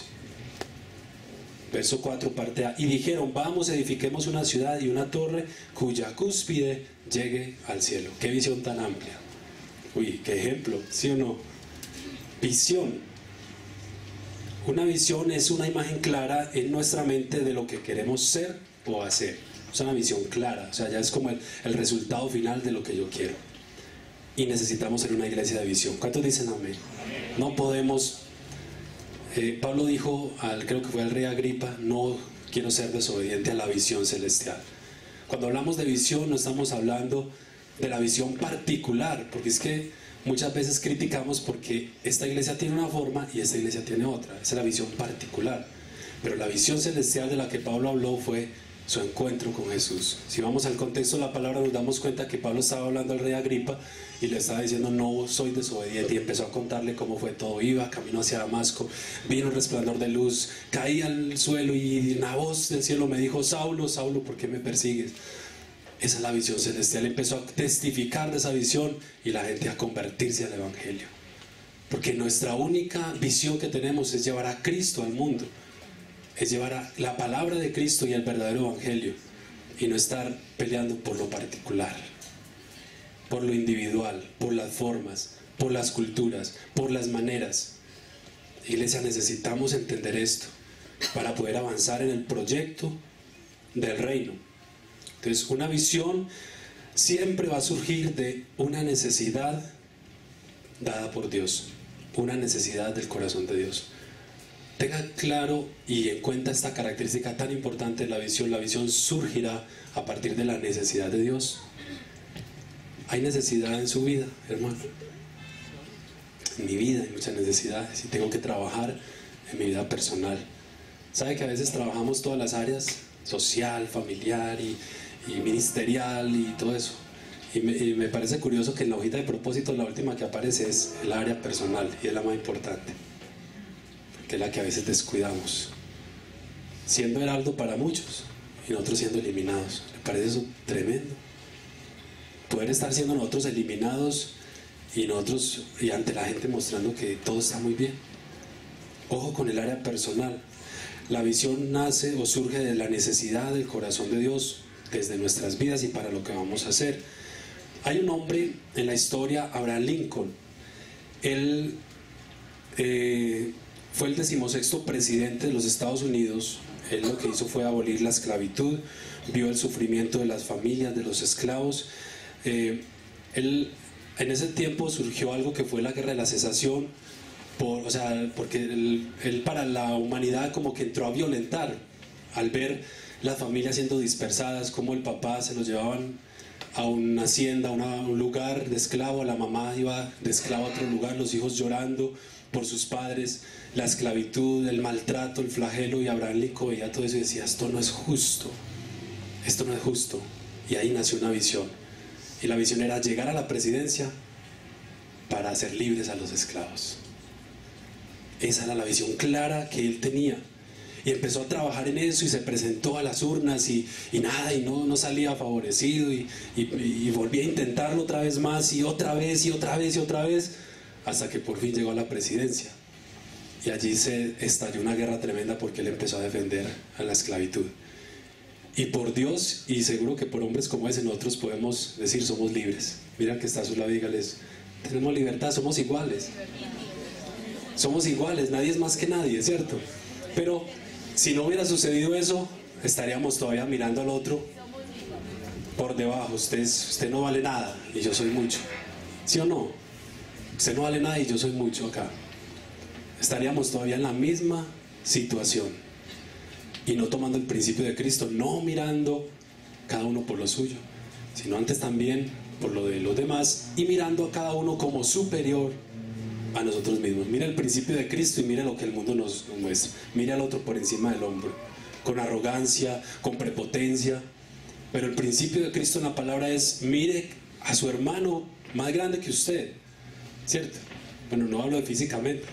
Verso 4, parte A. Y dijeron, vamos, edifiquemos una ciudad y una torre cuya cúspide llegue al cielo. Qué visión tan amplia. Uy, qué ejemplo, ¿sí o no? Visión. Una visión es una imagen clara en nuestra mente de lo que queremos ser o hacer. Es una visión clara, o sea, ya es como el resultado final de lo que yo quiero. Y necesitamos ser una iglesia de visión. ¿Cuántos dicen amén? No podemos... Pablo dijo, creo que fue al rey Agripa, no quiero ser desobediente a la visión celestial. Cuando hablamos de visión no estamos hablando de la visión particular, porque es que muchas veces criticamos porque esta iglesia tiene una forma y esta iglesia tiene otra. Esa es la visión particular. Pero la visión celestial de la que Pablo habló fue su encuentro con Jesús. Si vamos al contexto de la palabra, nos damos cuenta que Pablo estaba hablando al rey Agripa y le estaba diciendo, no soy desobediente, y empezó a contarle cómo fue todo. Iba camino hacia Damasco, vino un resplandor de luz, caí al suelo y una voz del cielo me dijo, Saulo, Saulo, ¿por qué me persigues? Esa es la visión celestial. Empezó a testificar de esa visión y la gente a convertirse al Evangelio, porque nuestra única visión que tenemos es llevar a Cristo al mundo, es llevar a la palabra de Cristo y el verdadero Evangelio, y no estar peleando por lo particular, por lo individual, por las formas, por las culturas, por las maneras. Iglesia, necesitamos entender esto para poder avanzar en el proyecto del reino. Entonces, una visión siempre va a surgir de una necesidad dada por Dios, una necesidad del corazón de Dios. Tenga claro y en cuenta esta característica tan importante de la visión. La visión surgirá a partir de la necesidad de Dios. Hay necesidad en su vida, hermano. En mi vida hay muchas necesidades y tengo que trabajar en mi vida personal. ¿Sabe que a veces trabajamos todas las áreas? Social, familiar y ministerial y todo eso. Y me parece curioso que en la hojita de propósito la última que aparece es el área personal, y es la más importante, que es la que a veces descuidamos, siendo heraldo para muchos y nosotros siendo eliminados. ¿Le parece eso tremendo? Poder estar siendo nosotros eliminados y ante la gente mostrando que todo está muy bien. Ojo con el área personal. La visión nace o surge de la necesidad del corazón de Dios desde nuestras vidas y para lo que vamos a hacer. Hay un hombre en la historia, Abraham Lincoln. Él fue el 16º presidente de los Estados Unidos. Él lo que hizo fue abolir la esclavitud, vio el sufrimiento de las familias, de los esclavos. En ese tiempo surgió algo que fue la Guerra de la Secesación, porque él para la humanidad como que entró a violentar, al ver las familias siendo dispersadas, como el papá se los llevaban a una hacienda, a un lugar de esclavo, la mamá iba de esclavo a otro lugar, los hijos llorando por sus padres, la esclavitud, el maltrato, el flagelo, y Abraham Lincoln veía todo eso y decía, esto no es justo, esto no es justo. Y ahí nació una visión, y la visión era llegar a la presidencia para hacer libres a los esclavos. Esa era la visión clara que él tenía. Y empezó a trabajar en eso y se presentó a las urnas y nada, y no salía favorecido y volvía a intentarlo otra vez más y otra vez y otra vez y otra vez, hasta que por fin llegó a la presidencia. Y allí se estalló una guerra tremenda porque él empezó a defender a la esclavitud. Y por Dios, y seguro que por hombres como ese, nosotros podemos decir somos libres. Mira que está a su lado, dígales, tenemos libertad, somos iguales. Somos iguales, nadie es más que nadie, ¿cierto? Pero si no hubiera sucedido eso, estaríamos todavía mirando al otro por debajo. Usted no vale nada y yo soy mucho. ¿Sí o no? Usted no vale nada y yo soy mucho acá. Estaríamos todavía en la misma situación y no tomando el principio de Cristo, no mirando cada uno por lo suyo, sino antes también por lo de los demás y mirando a cada uno como superior a nosotros mismos. Mira el principio de Cristo y mira lo que el mundo nos muestra. Mira al otro por encima del hombro, con arrogancia, con prepotencia. Pero el principio de Cristo en la palabra es: mire a su hermano más grande que usted, ¿cierto? Bueno, no hablo de físicamente,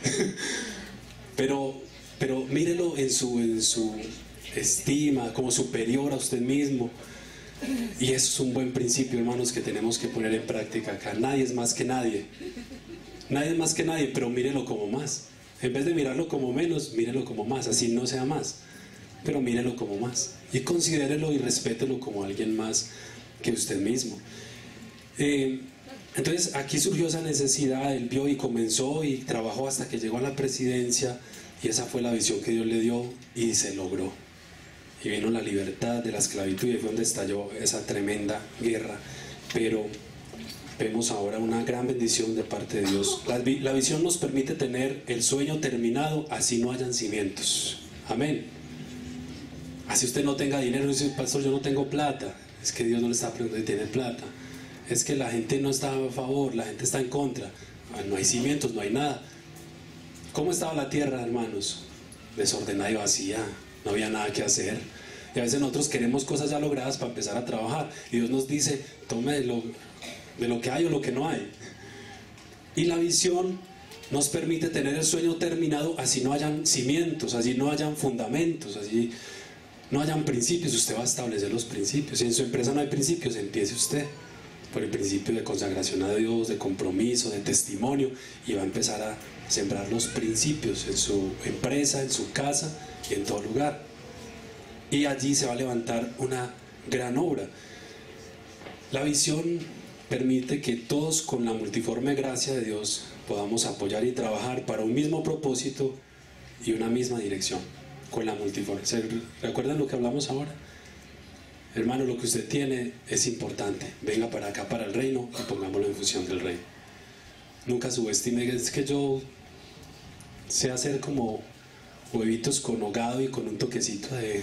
pero mírelo en su estima, como superior a usted mismo. Y eso es un buen principio, hermanos, que tenemos que poner en práctica acá. Nadie es más que nadie. Nadie es más que nadie, pero mírelo como más. En vez de mirarlo como menos, mírelo como más, así no sea más, pero mírelo como más. Y considérelo y respételo como alguien más que usted mismo. Entonces aquí surgió esa necesidad, él vio y comenzó y trabajó hasta que llegó a la presidencia, y esa fue la visión que Dios le dio y se logró. Y vino la libertad de la esclavitud y fue donde estalló esa tremenda guerra. Pero vemos ahora una gran bendición de parte de Dios. La visión nos permite tener el sueño terminado, así no hayan cimientos. Amén. Así usted no tenga dinero, dice: pastor, yo no tengo plata. Es que Dios no le está preguntando si tiene plata. Es que la gente no está a favor, la gente está en contra. No hay cimientos, no hay nada. ¿Cómo estaba la tierra, hermanos? Desordenada y vacía, no había nada que hacer. Y a veces nosotros queremos cosas ya logradas para empezar a trabajar, y Dios nos dice: tome de lo que hay o lo que no hay. Y la visión nos permite tener el sueño terminado, así no hayan cimientos, así no hayan fundamentos, así no hayan principios. Usted va a establecer los principios. Si en su empresa no hay principios, empiece usted por el principio de consagración a Dios, de compromiso, de testimonio, y va a empezar a sembrar los principios en su empresa, en su casa y en todo lugar. Y allí se va a levantar una gran obra. La visión permite que todos, con la multiforme gracia de Dios, podamos apoyar y trabajar para un mismo propósito y una misma dirección, con la multiforme. ¿Recuerdan lo que hablamos ahora? Hermano, lo que usted tiene es importante. Venga para acá, para el reino, y pongámoslo en función del reino. Nunca subestime. Es que yo sé hacer como huevitos con hogado y con un toquecito de...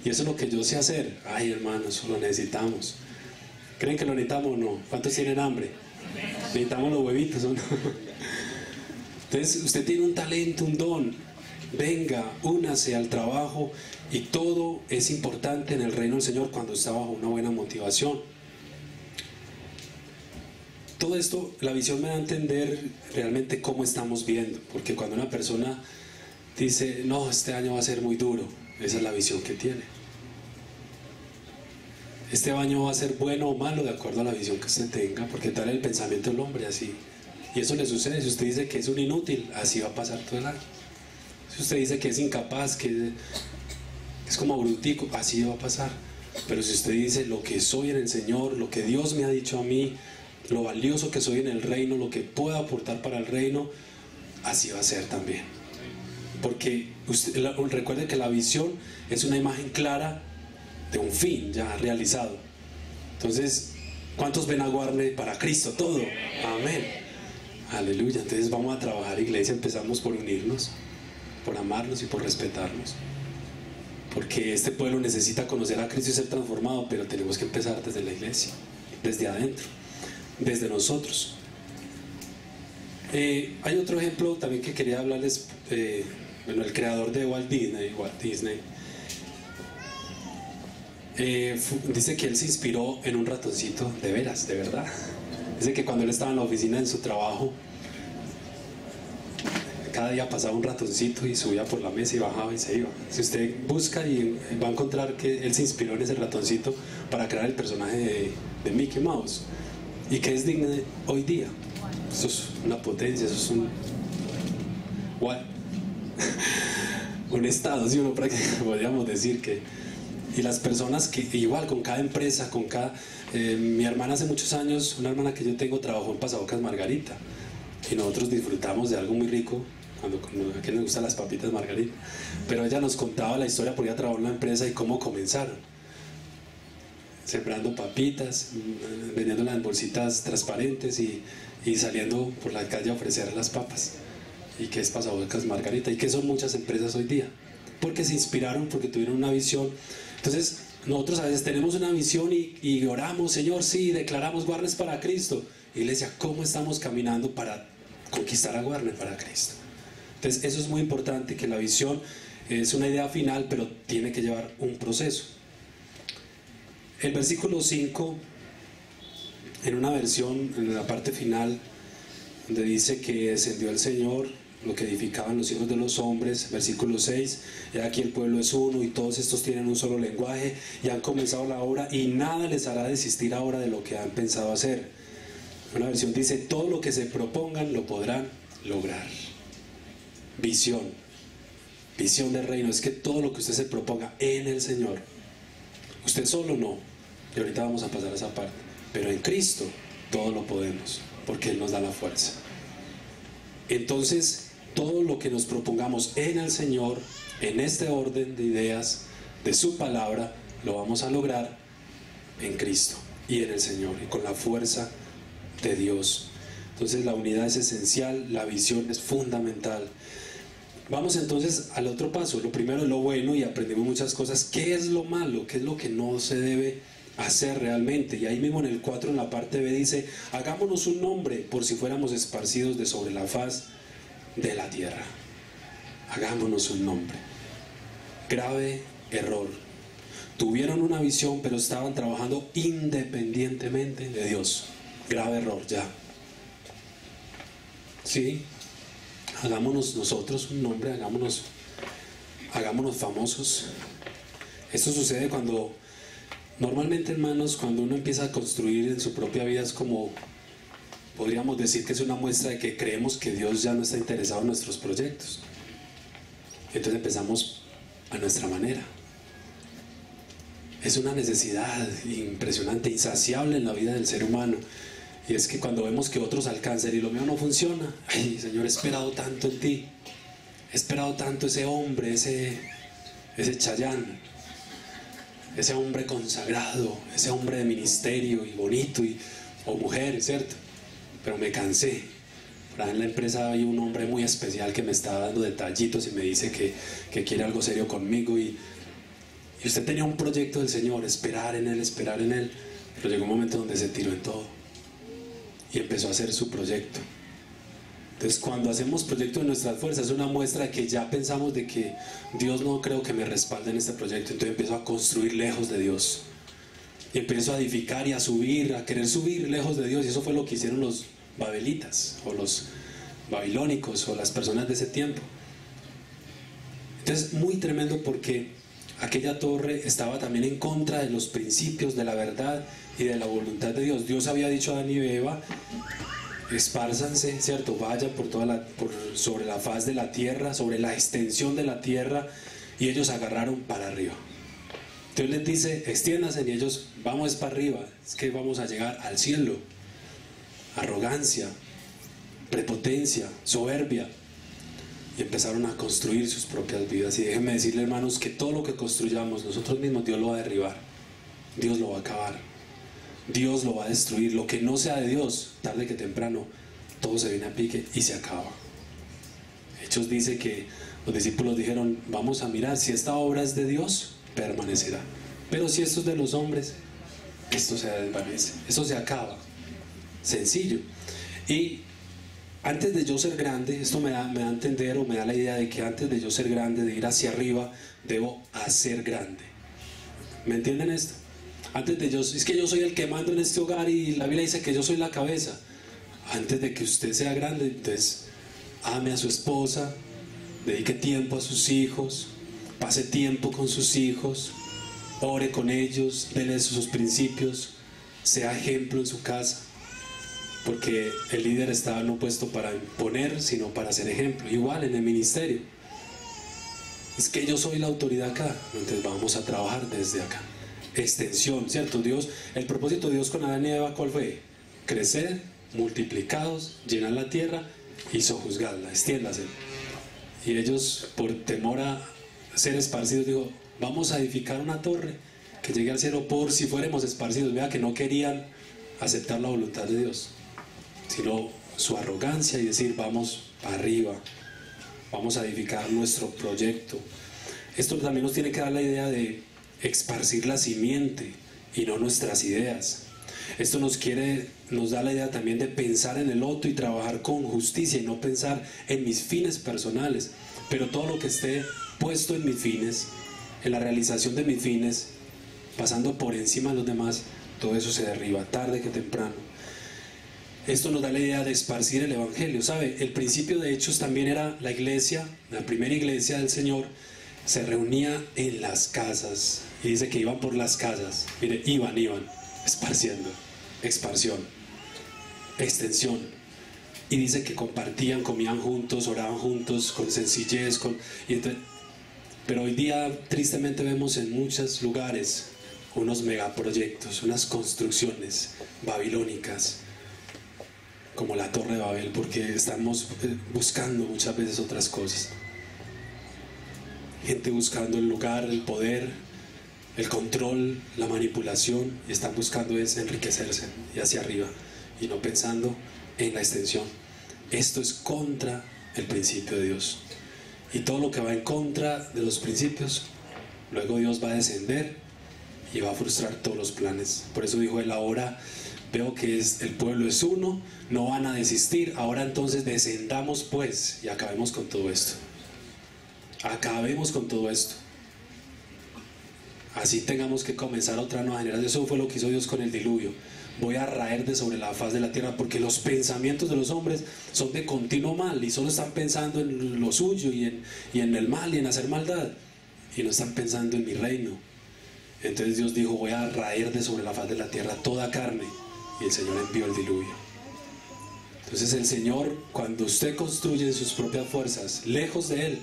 y eso es lo que yo sé hacer. Ay, hermano, eso lo necesitamos. ¿Creen que lo necesitamos o no? ¿Cuántos tienen hambre? Necesitamos los huevitos, ¿o no? Entonces, usted tiene un talento, un don. Venga, únase al trabajo, y todo es importante en el reino del Señor cuando está bajo una buena motivación. Todo esto, la visión me da a entender realmente cómo estamos viendo, porque cuando una persona dice: no, este año va a ser muy duro, esa es la visión que tiene. Este año va a ser bueno o malo de acuerdo a la visión que usted tenga, porque tal es el pensamiento del hombre, así. Y eso le sucede. Si usted dice que es un inútil, así va a pasar todo el año. Si usted dice que es incapaz, que es como brutico, así va a pasar. Pero si usted dice lo que soy en el Señor, lo que Dios me ha dicho a mí, lo valioso que soy en el reino, lo que puedo aportar para el reino, así va a ser también. Porque recuerde que la visión es una imagen clara de un fin ya realizado. Entonces, ¿cuántos ven a Warner para Cristo? Todo. Amén. Aleluya. Entonces vamos a trabajar, iglesia. Empezamos por unirnos, por amarnos y por respetarnos. Porque este pueblo necesita conocer a Cristo y ser transformado, pero tenemos que empezar desde la iglesia, desde adentro, desde nosotros. Hay otro ejemplo también que quería hablarles. Bueno, el creador de Walt Disney dice que él se inspiró en un ratoncito, de veras, de verdad. Dice que cuando él estaba en la oficina en su trabajo, cada día pasaba un ratoncito y subía por la mesa y bajaba y se iba. Si usted busca, y va a encontrar que él se inspiró en ese ratoncito para crear el personaje de Mickey Mouse. Y que es Disney hoy día. Eso es una potencia, eso es un estado, ¿sí? Uno prácticamente podríamos decir que... Y las personas que igual con cada empresa, con cada... mi hermana hace muchos años, una hermana que yo tengo, trabajó en Pasabocas Margarita. Y nosotros disfrutamos de algo muy rico, a quien nos gustan las papitas Margarita. Pero ella nos contaba la historia porque ella trabajó en la empresa y cómo comenzaron. Sembrando papitas, vendiéndolas en bolsitas transparentes y saliendo por la calle a ofrecer las papas. Y que es Pasabocas Margarita, y que son muchas empresas hoy día. Porque se inspiraron, porque tuvieron una visión. Entonces, nosotros a veces tenemos una visión y oramos, Señor, sí, declaramos Warner para Cristo. Iglesia, ¿cómo estamos caminando para conquistar a Warner para Cristo? Entonces, eso es muy importante, que la visión es una idea final, pero tiene que llevar un proceso. El versículo 5, en una versión, en la parte final, donde dice que descendió el Señor, lo que edificaban los hijos de los hombres. Versículo 6, y aquí el pueblo es uno y todos estos tienen un solo lenguaje y han comenzado la obra y nada les hará desistir ahora de lo que han pensado hacer. Una versión dice, todo lo que se propongan lo podrán lograr. Visión del reino, es que todo lo que usted se proponga en el Señor, usted solo no, y ahorita vamos a pasar a esa parte, pero en Cristo todo lo podemos, porque Él nos da la fuerza. Entonces, todo lo que nos propongamos en el Señor, en este orden de ideas, de su palabra, lo vamos a lograr en Cristo y en el Señor, y con la fuerza de Dios. Entonces la unidad es esencial, la visión es fundamental. Vamos entonces al otro paso. Lo primero es lo bueno, y aprendimos muchas cosas. ¿Qué es lo malo? ¿Qué es lo que no se debe hacer realmente? Y ahí mismo en el 4, en la parte B, dice, hagámonos un nombre por si fuéramos esparcidos de sobre la faz de la tierra. Hagámonos un nombre. Grave error. Tuvieron una visión, pero estaban trabajando independientemente de Dios. Grave error, ya. Sí, hagámonos nosotros un nombre, hagámonos famosos. Esto sucede cuando, normalmente, hermanos, cuando uno empieza a construir en su propia vida, es como, podríamos decir que es una muestra de que creemos que Dios ya no está interesado en nuestros proyectos. Entonces empezamos a nuestra manera. Es una necesidad impresionante, insaciable en la vida del ser humano. Y es que cuando vemos que otros alcanzan y lo mío no funciona, ay, Señor, he esperado tanto en ti, he esperado tanto ese hombre, ese Chayán, ese hombre consagrado, ese hombre de ministerio y bonito, o mujer, ¿cierto? Pero me cansé. Por ahí en la empresa hay un hombre muy especial que me está dando detallitos y me dice que quiere algo serio conmigo, y usted tenía un proyecto del Señor, esperar en Él, pero llegó un momento donde se tiró en todo y empezó a hacer su proyecto. Entonces, cuando hacemos proyectos de nuestras fuerzas, es una muestra de que ya pensamos de que Dios no creo que me respalde en este proyecto. Entonces empiezo a construir lejos de Dios y empiezo a edificar y a subir, a querer subir lejos de Dios. Y eso fue lo que hicieron los babelitas o los babilónicos o las personas de ese tiempo. Entonces, muy tremendo, porque aquella torre estaba también en contra de los principios de la verdad y de la voluntad de Dios. Dios había dicho a Adán y Eva, espárzanse, ¿cierto? Vayan por sobre la faz de la tierra, sobre la extensión de la tierra, y ellos agarraron para arriba. Dios les dice, extiéndanse, y ellos, vamos para arriba, es que vamos a llegar al cielo. Arrogancia, prepotencia, soberbia, y empezaron a construir sus propias vidas. Y déjenme decirle, hermanos, que todo lo que construyamos nosotros mismos, Dios lo va a derribar, Dios lo va a acabar, Dios lo va a destruir. Lo que no sea de Dios, tarde que temprano, todo se viene a pique y se acaba. Hechos dice que los discípulos dijeron, vamos a mirar, si esta obra es de Dios, permanecerá, pero si esto es de los hombres, esto se desvanece, esto se acaba. Sencillo. Y antes de yo ser grande, esto me da a entender, o me da la idea de que antes de yo ser grande, de ir hacia arriba, debo hacer grande. ¿Me entienden esto? Antes de yo, es que yo soy el que mando en este hogar y la Biblia dice que yo soy la cabeza. Antes de que usted sea grande, entonces ame a su esposa, dedique tiempo a sus hijos, pase tiempo con sus hijos, ore con ellos, déles sus principios, sea ejemplo en su casa. Porque el líder está no puesto para imponer, sino para ser ejemplo. Igual en el ministerio. Es que yo soy la autoridad acá, entonces vamos a trabajar desde acá. Extensión, ¿cierto? Dios, el propósito de Dios con Adán y Eva, ¿cuál fue? Crecer, multiplicados, llenar la tierra y sojuzgarla, extiéndase. Y ellos, por temor a ser esparcidos, digo, vamos a edificar una torre que llegue al cielo por si fuéramos esparcidos. Vea que no querían aceptar la voluntad de Dios, sino su arrogancia y decir, vamos para arriba, vamos a edificar nuestro proyecto. Esto también nos tiene que dar la idea de esparcir la simiente y no nuestras ideas. Esto nos da la idea también de pensar en el otro y trabajar con justicia y no pensar en mis fines personales. Pero todo lo que esté puesto en mis fines, en la realización de mis fines, pasando por encima de los demás, todo eso se derriba, tarde que temprano. Esto nos da la idea de esparcir el Evangelio. ¿Sabe? El principio de Hechos también era la iglesia, la primera iglesia del Señor, se reunía en las casas. Y dice que iban por las casas. Mire, iban, esparciendo. Expansión, extensión. Y dice que compartían, comían juntos, oraban juntos, con sencillez. Pero hoy día, tristemente, vemos en muchos lugares unos megaproyectos, unas construcciones babilónicas, como la Torre de Babel, porque estamos buscando muchas veces otras cosas. Gente buscando el lugar, el poder, el control, la manipulación, y están buscando es enriquecerse y hacia arriba, y no pensando en la extensión. Esto es contra el principio de Dios. Y todo lo que va en contra de los principios, luego Dios va a descender y va a frustrar todos los planes. Por eso dijo él, ahora veo que el pueblo es uno, no van a desistir, ahora entonces descendamos pues y acabemos con todo esto. Acabemos con todo esto. Así tengamos que comenzar otra nueva generación. Eso fue lo que hizo Dios con el diluvio. Voy a raer de sobre la faz de la tierra, porque los pensamientos de los hombres son de continuo mal y solo están pensando en lo suyo y en el mal y en hacer maldad, y no están pensando en mi reino. Entonces Dios dijo, voy a raer de sobre la faz de la tierra toda carne, y el Señor envió el diluvio. Entonces el Señor, cuando usted construye en sus propias fuerzas, lejos de Él,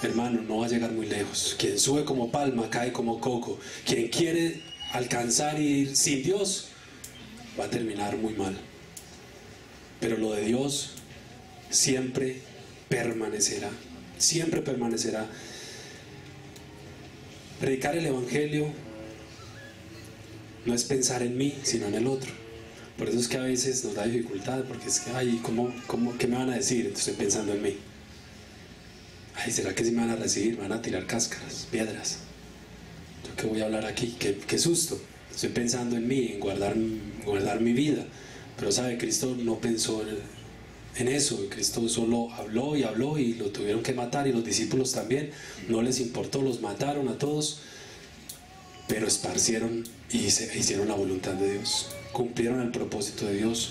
hermano, no va a llegar muy lejos. Quien sube como palma cae como coco. Quien quiere alcanzar y ir sin Dios va a terminar muy mal. Pero lo de Dios siempre permanecerá. Siempre permanecerá. Predicar el Evangelio no es pensar en mí, sino en el otro. Por eso es que a veces nos da dificultad, porque es que, ay, ¿qué me van a decir? Entonces estoy pensando en mí. Ay, ¿será que sí me van a recibir? Me van a tirar cáscaras, piedras. ¿Yo qué voy a hablar aquí? ¿Qué susto? Estoy pensando en mí, en guardar mi vida. Pero sabe, Cristo no pensó en eso. Cristo solo habló y lo tuvieron que matar, y los discípulos también. No les importó, los mataron a todos, pero esparcieron y hicieron la voluntad de Dios. Cumplieron el propósito de Dios.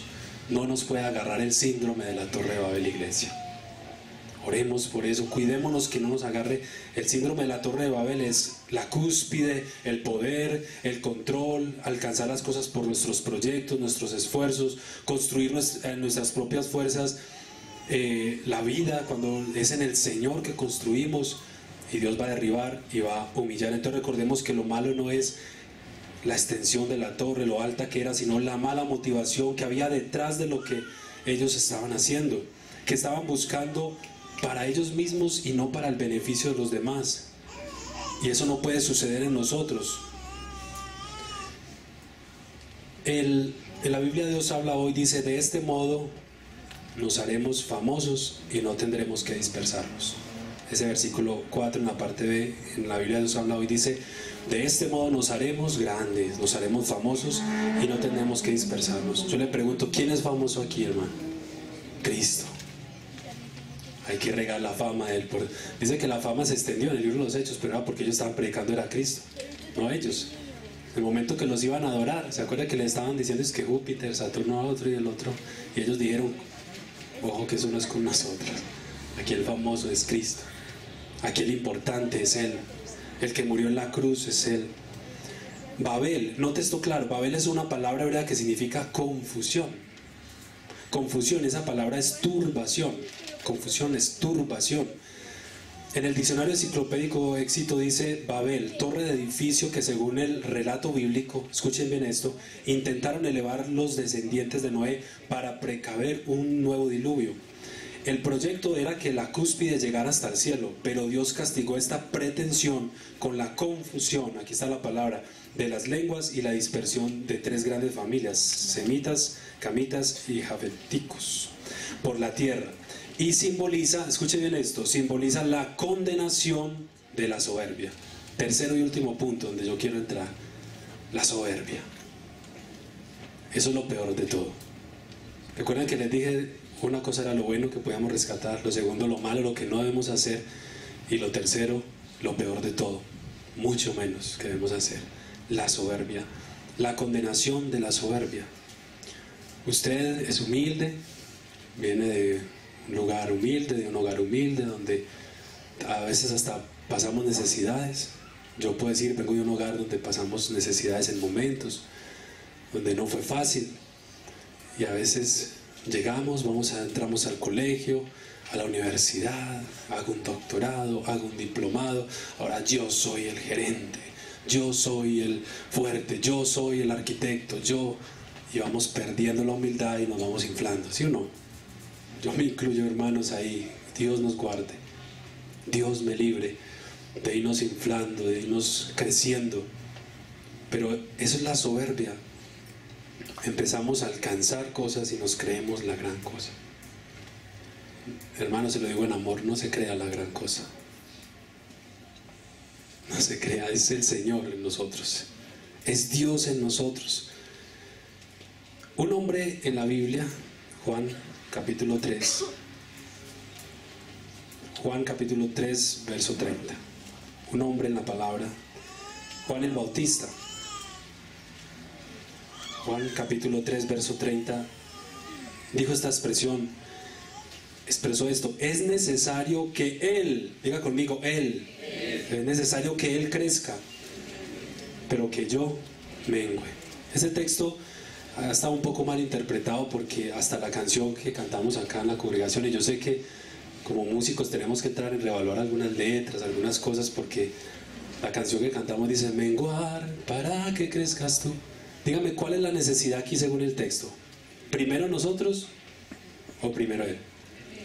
No nos puede agarrar el síndrome de la Torre de Babel, iglesia. Oremos por eso, cuidémonos que no nos agarre. El síndrome de la Torre de Babel es la cúspide, el poder, el control, alcanzar las cosas por nuestros proyectos, nuestros esfuerzos, construir nuestras propias fuerzas, la vida, cuando es en el Señor que construimos, y Dios va a derribar y va a humillar. Entonces recordemos que lo malo no es la extensión de la torre, lo alta que era, sino la mala motivación que había detrás de lo que ellos estaban haciendo, que estaban buscando para ellos mismos y no para el beneficio de los demás. Y eso no puede suceder en nosotros. En la Biblia Dios habla hoy, dice: de este modo nos haremos famosos y no tendremos que dispersarnos. Ese versículo 4 en la parte B, en la Biblia Dios habla hoy, dice: de este modo nos haremos grandes, nos haremos famosos y no tendremos que dispersarnos. Yo le pregunto, ¿quién es famoso aquí, hermano? Cristo. Hay que regar la fama de él. Dice que la fama se extendió en el libro de los Hechos, pero era porque ellos estaban predicando era Cristo, no ellos. En el momento que los iban a adorar, ¿se acuerda que le estaban diciendo es que Júpiter, Saturno a otro y el otro? Y ellos dijeron: ojo que eso no es con nosotros. Aquí el famoso es Cristo. Aquí el importante es Él. El que murió en la cruz es Él. Babel, note esto claro, Babel es una palabra hebrea que significa confusión. Confusión, esa palabra es turbación. Confusión es turbación. En el diccionario enciclopédico Éxito dice: Babel, torre de edificio que según el relato bíblico, escuchen bien esto, intentaron elevar los descendientes de Noé para precaver un nuevo diluvio. El proyecto era que la cúspide llegara hasta el cielo, pero Dios castigó esta pretensión con la confusión, aquí está la palabra, de las lenguas y la dispersión de tres grandes familias, semitas, camitas y jafeticos, por la tierra. Y simboliza, escuche bien esto, simboliza la condenación de la soberbia. Tercero y último punto donde yo quiero entrar: la soberbia. Eso es lo peor de todo. Recuerden que les dije, una cosa era lo bueno que podíamos rescatar, lo segundo lo malo, lo que no debemos hacer, y lo tercero, lo peor de todo, mucho menos que debemos hacer: la soberbia, la condenación de la soberbia. Usted es humilde, viene de un lugar humilde, de un hogar humilde, donde a veces hasta pasamos necesidades. Yo puedo decir, vengo de un hogar donde pasamos necesidades en momentos, donde no fue fácil, y a veces llegamos, entramos al colegio, a la universidad, hago un doctorado, hago un diplomado, ahora yo soy el gerente, yo soy el fuerte, yo soy el arquitecto, y vamos perdiendo la humildad y nos vamos inflando, ¿sí o no? Yo me incluyo, hermanos, ahí. Dios nos guarde, Dios me libre de irnos inflando, de irnos creciendo. Pero eso es la soberbia. Empezamos a alcanzar cosas y nos creemos la gran cosa. Hermano, se lo digo en amor, no se crea la gran cosa. No se crea, es el Señor en nosotros, es Dios en nosotros. Un hombre en la Biblia, Juan capítulo 3, Juan capítulo 3, verso 30. Un hombre en la palabra, Juan el Bautista. Juan capítulo 3, verso 30, dijo esta expresión, expresó esto: es necesario que Él, diga conmigo, Él, es necesario que Él crezca, pero que yo mengüe. Ese texto ha estado un poco mal interpretado, porque hasta la canción que cantamos acá en la congregación, y yo sé que como músicos tenemos que entrar en reevaluar algunas letras, algunas cosas, porque la canción que cantamos dice: menguar para que crezcas tú. Dígame, ¿cuál es la necesidad aquí según el texto? ¿Primero nosotros o primero Él?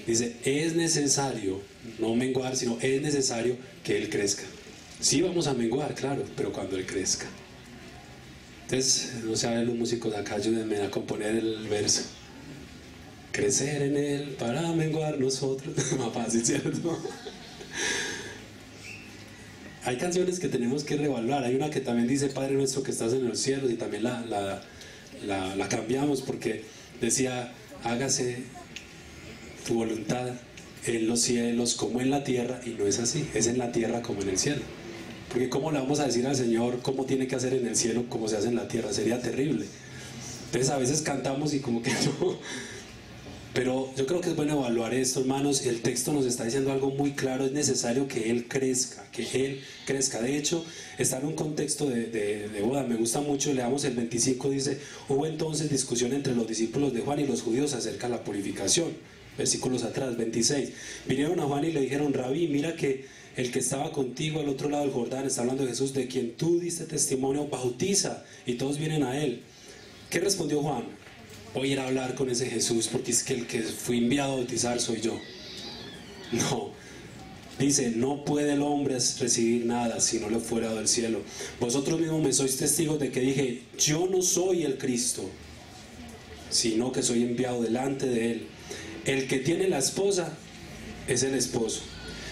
Dice, es necesario, no menguar, sino es necesario que Él crezca. Sí vamos a menguar, claro, pero cuando Él crezca. Entonces, no sé, a ver, los músicos acá, ayúdenme a componer el verso. Crecer en Él para menguar nosotros. Más fácil, ¿cierto? Hay canciones que tenemos que reevaluar. Hay una que también dice Padre nuestro que estás en los cielos, y también la cambiamos, porque decía: hágase tu voluntad en los cielos como en la tierra, y no es así, es en la tierra como en el cielo. Porque ¿cómo le vamos a decir al Señor cómo tiene que hacer en el cielo como se hace en la tierra? Sería terrible. Entonces a veces cantamos y como que no. Pero yo creo que es bueno evaluar esto, hermanos. El texto nos está diciendo algo muy claro: es necesario que Él crezca, que Él crezca. De hecho, está en un contexto de boda. Me gusta mucho, leamos el 25, dice: hubo entonces discusión entre los discípulos de Juan y los judíos acerca de la purificación. Versículos atrás, 26. Vinieron a Juan y le dijeron: Rabí, mira que el que estaba contigo al otro lado del Jordán, está hablando de Jesús, de quien tú diste testimonio, bautiza, y todos vienen a Él. ¿Qué respondió Juan? Voy a ir a hablar con ese Jesús, porque es que el que fui enviado a bautizar soy yo. No, dice: no puede el hombre recibir nada si no le fuera dado del cielo. Vosotros mismos me sois testigos de que dije: yo no soy el Cristo, sino que soy enviado delante de Él. El que tiene la esposa es el esposo.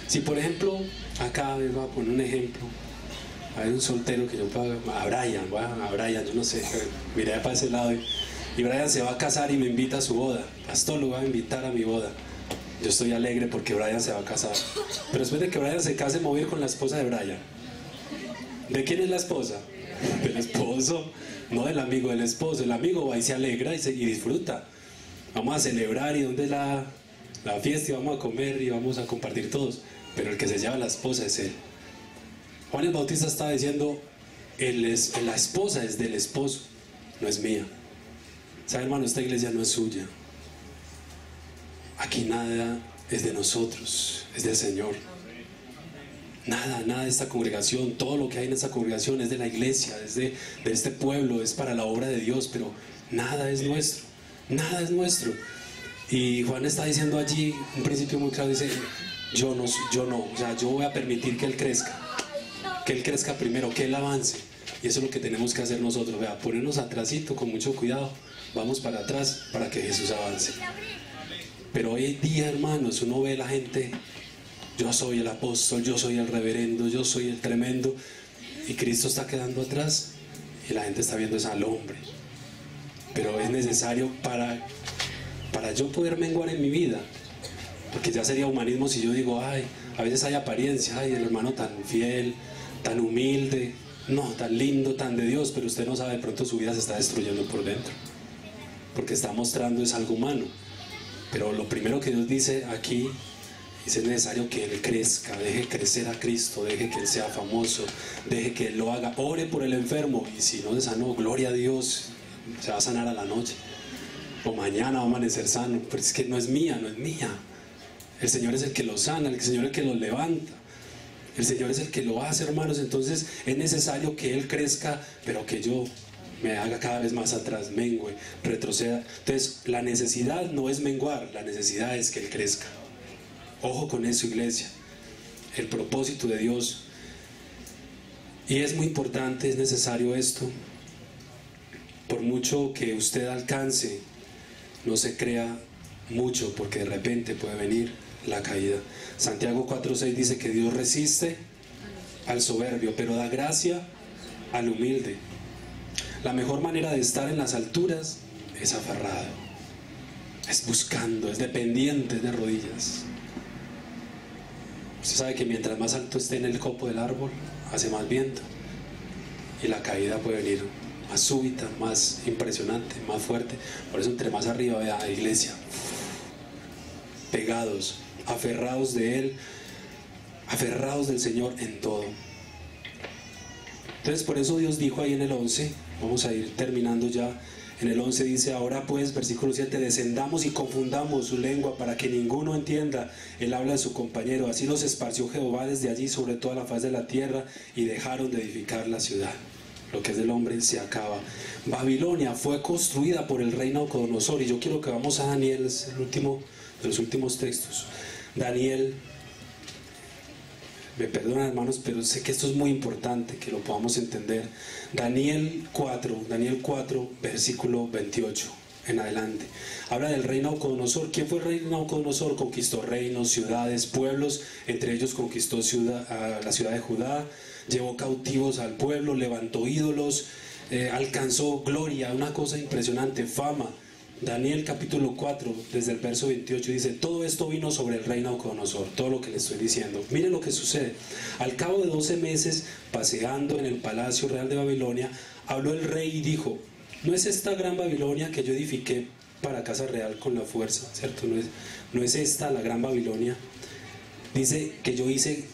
Si por ejemplo, acá voy a poner un ejemplo, hay un soltero que yo pago, a Brian, yo no sé, miré para ese lado y Brian se va a casar y me invita a su boda. Pastor, lo voy a invitar a mi boda. Yo estoy alegre porque Brian se va a casar. Pero después de que Brian se case, me voy a ir con la esposa de Brian. ¿De quién es la esposa? Del esposo, no del amigo del esposo. El amigo va y se alegra y disfruta. Vamos a celebrar, y dónde es la fiesta, y vamos a comer y vamos a compartir todos. Pero el que se lleva a la esposa es él. Juan el Bautista estaba diciendo: la esposa es del esposo, no es mía. ¿Sabe, hermano? Esta iglesia no es suya. Aquí nada es de nosotros, es del Señor. Nada de esta congregación, todo lo que hay en esta congregación es de la iglesia, es de este pueblo, es para la obra de Dios, pero nada es nuestro, nada es nuestro. Y Juan está diciendo allí un principio muy claro: dice, yo no, o sea, yo voy a permitir que Él crezca primero, que Él avance. Y eso es lo que tenemos que hacer nosotros, vea, ponernos atrásito con mucho cuidado, vamos para atrás para que Jesús avance. Pero hoy en día, hermanos, uno ve a la gente: yo soy el apóstol, yo soy el reverendo, yo soy el tremendo, y Cristo está quedando atrás y la gente está viendo es al hombre. Pero es necesario para yo poder menguar en mi vida, porque ya sería humanismo si yo digo: ay, a veces hay apariencia, ay, el hermano tan fiel, tan humilde, no, tan lindo, tan de Dios, pero usted no sabe, de pronto su vida se está destruyendo por dentro, porque está mostrando es algo humano. Pero lo primero que Dios dice aquí es necesario que Él crezca, deje crecer a Cristo, deje que Él sea famoso, deje que Él lo haga. Ore por el enfermo, y si no se sanó, gloria a Dios, se va a sanar a la noche, o mañana va a amanecer sano. Pero es que no es mía. El Señor es el que lo sana, el Señor es el que lo levanta, el Señor es el que lo hace, hermanos. Entonces es necesario que Él crezca, pero que yo me haga cada vez más atrás, mengue, retroceda. Entonces la necesidad no es menguar, la necesidad es que Él crezca. Ojo con eso, iglesia. El propósito de Dios, y es muy importante, es necesario esto. Por mucho que usted alcance, no se crea mucho, porque de repente puede venir la caída. Santiago 4:6 dice que Dios resiste al soberbio, pero da gracia al humilde. La mejor manera de estar en las alturas es aferrado, es buscando, es dependiente, de rodillas. Usted sabe que mientras más alto esté en el copo del árbol, hace más viento, y la caída puede venir más súbita, más impresionante, más fuerte. Por eso entre más arriba, vea, la iglesia, pegados, aferrados de Él, aferrados del Señor en todo. Entonces por eso Dios dijo ahí en el 11, vamos a ir terminando ya. En el 11 dice: ahora pues, versículo 7, descendamos y confundamos su lengua para que ninguno entienda el habla de su compañero. Así los esparció Jehová desde allí sobre toda la faz de la tierra, y dejaron de edificar la ciudad. Lo que es del hombre se acaba. Babilonia fue construida por el rey Nabucodonosor. Y yo quiero que vamos a Daniel, es el último de los últimos textos. Daniel, me perdonan, hermanos, pero sé que esto es muy importante que lo podamos entender. Daniel 4, versículo 28 en adelante. Habla del rey Nabucodonosor. ¿Quién fue el rey Nabucodonosor? Conquistó reinos, ciudades, pueblos. Entre ellos conquistó la ciudad de Judá. Llevó cautivos al pueblo, levantó ídolos, alcanzó gloria, una cosa impresionante, fama. Daniel capítulo 4, desde el verso 28 dice: todo esto vino sobre el rey Nabucodonosor, todo lo que le estoy diciendo. Miren lo que sucede. Al cabo de 12 meses, paseando en el palacio real de Babilonia, habló el rey y dijo: ¿no es esta gran Babilonia que yo edifiqué para casa real con la fuerza, ¿cierto? No es esta la gran Babilonia. Dice que yo hice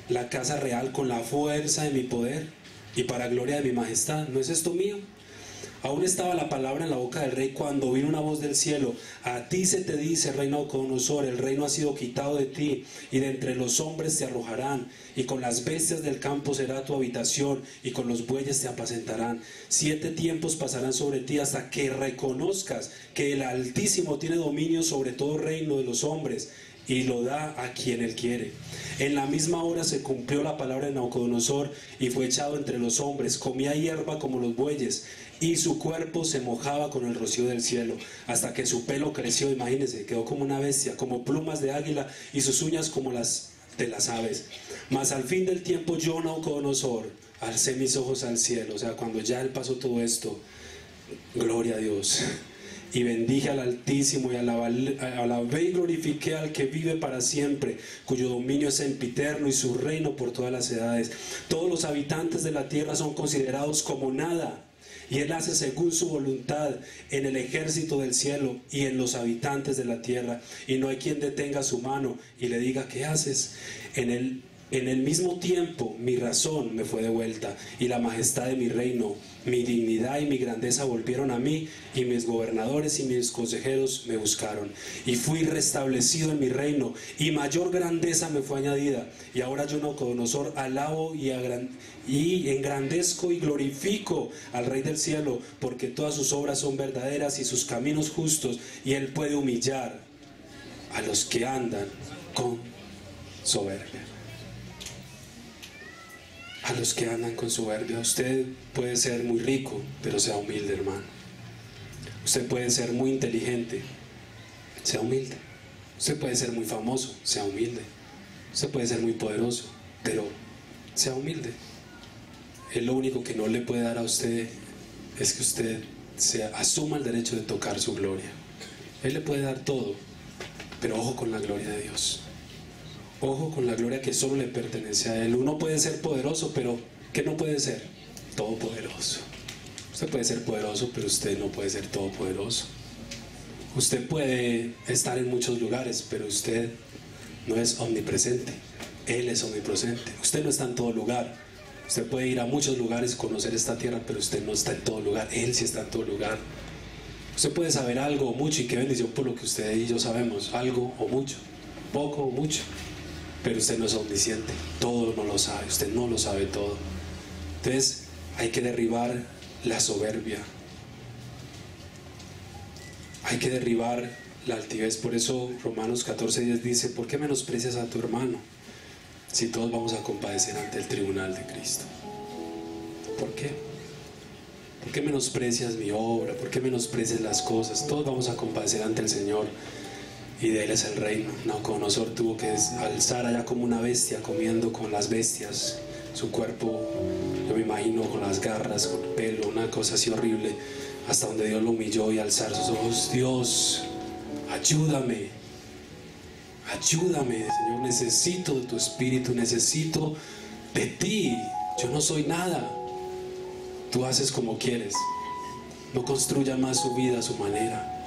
la casa real con la fuerza de mi poder y para gloria de mi majestad. ¿No es esto mío? Aún estaba la palabra en la boca del rey cuando vino una voz del cielo: a ti se te dice, rey Nabucodonosor, el reino ha sido quitado de ti, y de entre los hombres te arrojarán, y con las bestias del campo será tu habitación, y con los bueyes te apacentarán. 7 tiempos pasarán sobre ti hasta que reconozcas que el Altísimo tiene dominio sobre todo reino de los hombres, y lo da a quien él quiere. En la misma hora se cumplió la palabra de Nabucodonosor y fue echado entre los hombres. Comía hierba como los bueyes y su cuerpo se mojaba con el rocío del cielo, hasta que su pelo creció, imagínense, quedó como una bestia, como plumas de águila, y sus uñas como las de las aves. Mas al fin del tiempo yo, Nabucodonosor, alcé mis ojos al cielo. O sea, cuando ya él pasó todo esto, gloria a Dios, y bendije al Altísimo, y alabé y glorifiqué al que vive para siempre, cuyo dominio es sempiterno y su reino por todas las edades. Todos los habitantes de la tierra son considerados como nada, y él hace según su voluntad en el ejército del cielo y en los habitantes de la tierra, y no hay quien detenga su mano y le diga: ¿qué haces? En el mismo tiempo mi razón me fue devuelta, y la majestad de mi reino, mi dignidad y mi grandeza volvieron a mí, y mis gobernadores y mis consejeros me buscaron, y fui restablecido en mi reino, y mayor grandeza me fue añadida. Y ahora yo, Nabucodonosor, alabo y engrandezco y glorifico al Rey del cielo, porque todas sus obras son verdaderas y sus caminos justos, y él puede humillar a los que andan con soberbia. A los que andan con soberbia. Usted puede ser muy rico, pero sea humilde, hermano. Usted puede ser muy inteligente, sea humilde. Usted puede ser muy famoso, sea humilde. Usted puede ser muy poderoso, pero sea humilde. Él lo único que no le puede dar a usted es que usted asuma el derecho de tocar su gloria. Él le puede dar todo, pero ojo con la gloria de Dios. Ojo con la gloria que solo le pertenece a Él. Uno puede ser poderoso, pero ¿qué no puede ser? Todopoderoso. Usted puede ser poderoso, pero usted no puede ser todopoderoso. Usted puede estar en muchos lugares, pero usted no es omnipresente. Él es omnipresente. Usted no está en todo lugar. Usted puede ir a muchos lugares y conocer esta tierra, pero usted no está en todo lugar. Él sí está en todo lugar. Usted puede saber algo o mucho, y qué bendición por lo que usted y yo sabemos, algo o mucho, poco o mucho. Pero usted no es omnisciente, todo no lo sabe, usted no lo sabe todo. Entonces hay que derribar la soberbia, hay que derribar la altivez. Por eso Romanos 14:10 dice: ¿por qué menosprecias a tu hermano si todos vamos a compadecer ante el tribunal de Cristo? ¿Por qué? ¿Por qué menosprecias mi obra? ¿Por qué menosprecias las cosas? Todos vamos a compadecer ante el Señor, y de Él es el reino. Nabucodonosor tuvo que alzar allá como una bestia, comiendo con las bestias, su cuerpo, yo me imagino, con las garras, con el pelo, una cosa así horrible, hasta donde Dios lo humilló, y alzar sus ojos: Dios, ayúdame, ayúdame, Señor, necesito de tu espíritu, necesito de ti, yo no soy nada, tú haces como quieres. No construya más su vida a su manera.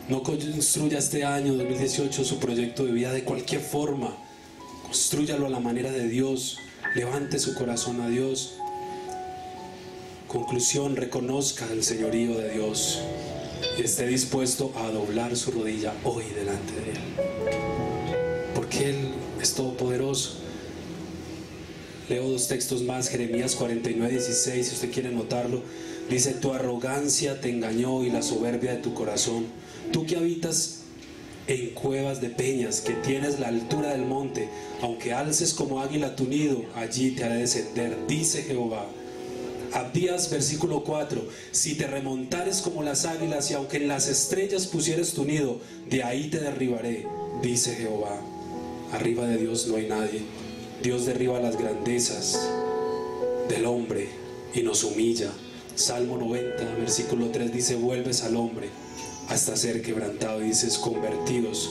No construya este año 2018 su proyecto de vida de cualquier forma. Constrúyalo a la manera de Dios. Levante su corazón a Dios. Conclusión: reconozca el señorío de Dios y esté dispuesto a doblar su rodilla hoy delante de Él, porque Él es todopoderoso. Leo 2 textos más. Jeremías 49:16, si usted quiere notarlo. Dice: tu arrogancia te engañó y la soberbia de tu corazón. Tú que habitas en cuevas de peñas, que tienes la altura del monte, aunque alces como águila tu nido, allí te haré descender, dice Jehová. Abdías, versículo 4: si te remontares como las águilas, y aunque en las estrellas pusieres tu nido, de ahí te derribaré, dice Jehová. Arriba de Dios no hay nadie. Dios derriba las grandezas del hombre y nos humilla. Salmo 90, versículo 3 dice: vuelves al hombre hasta ser quebrantado, y dices: convertidos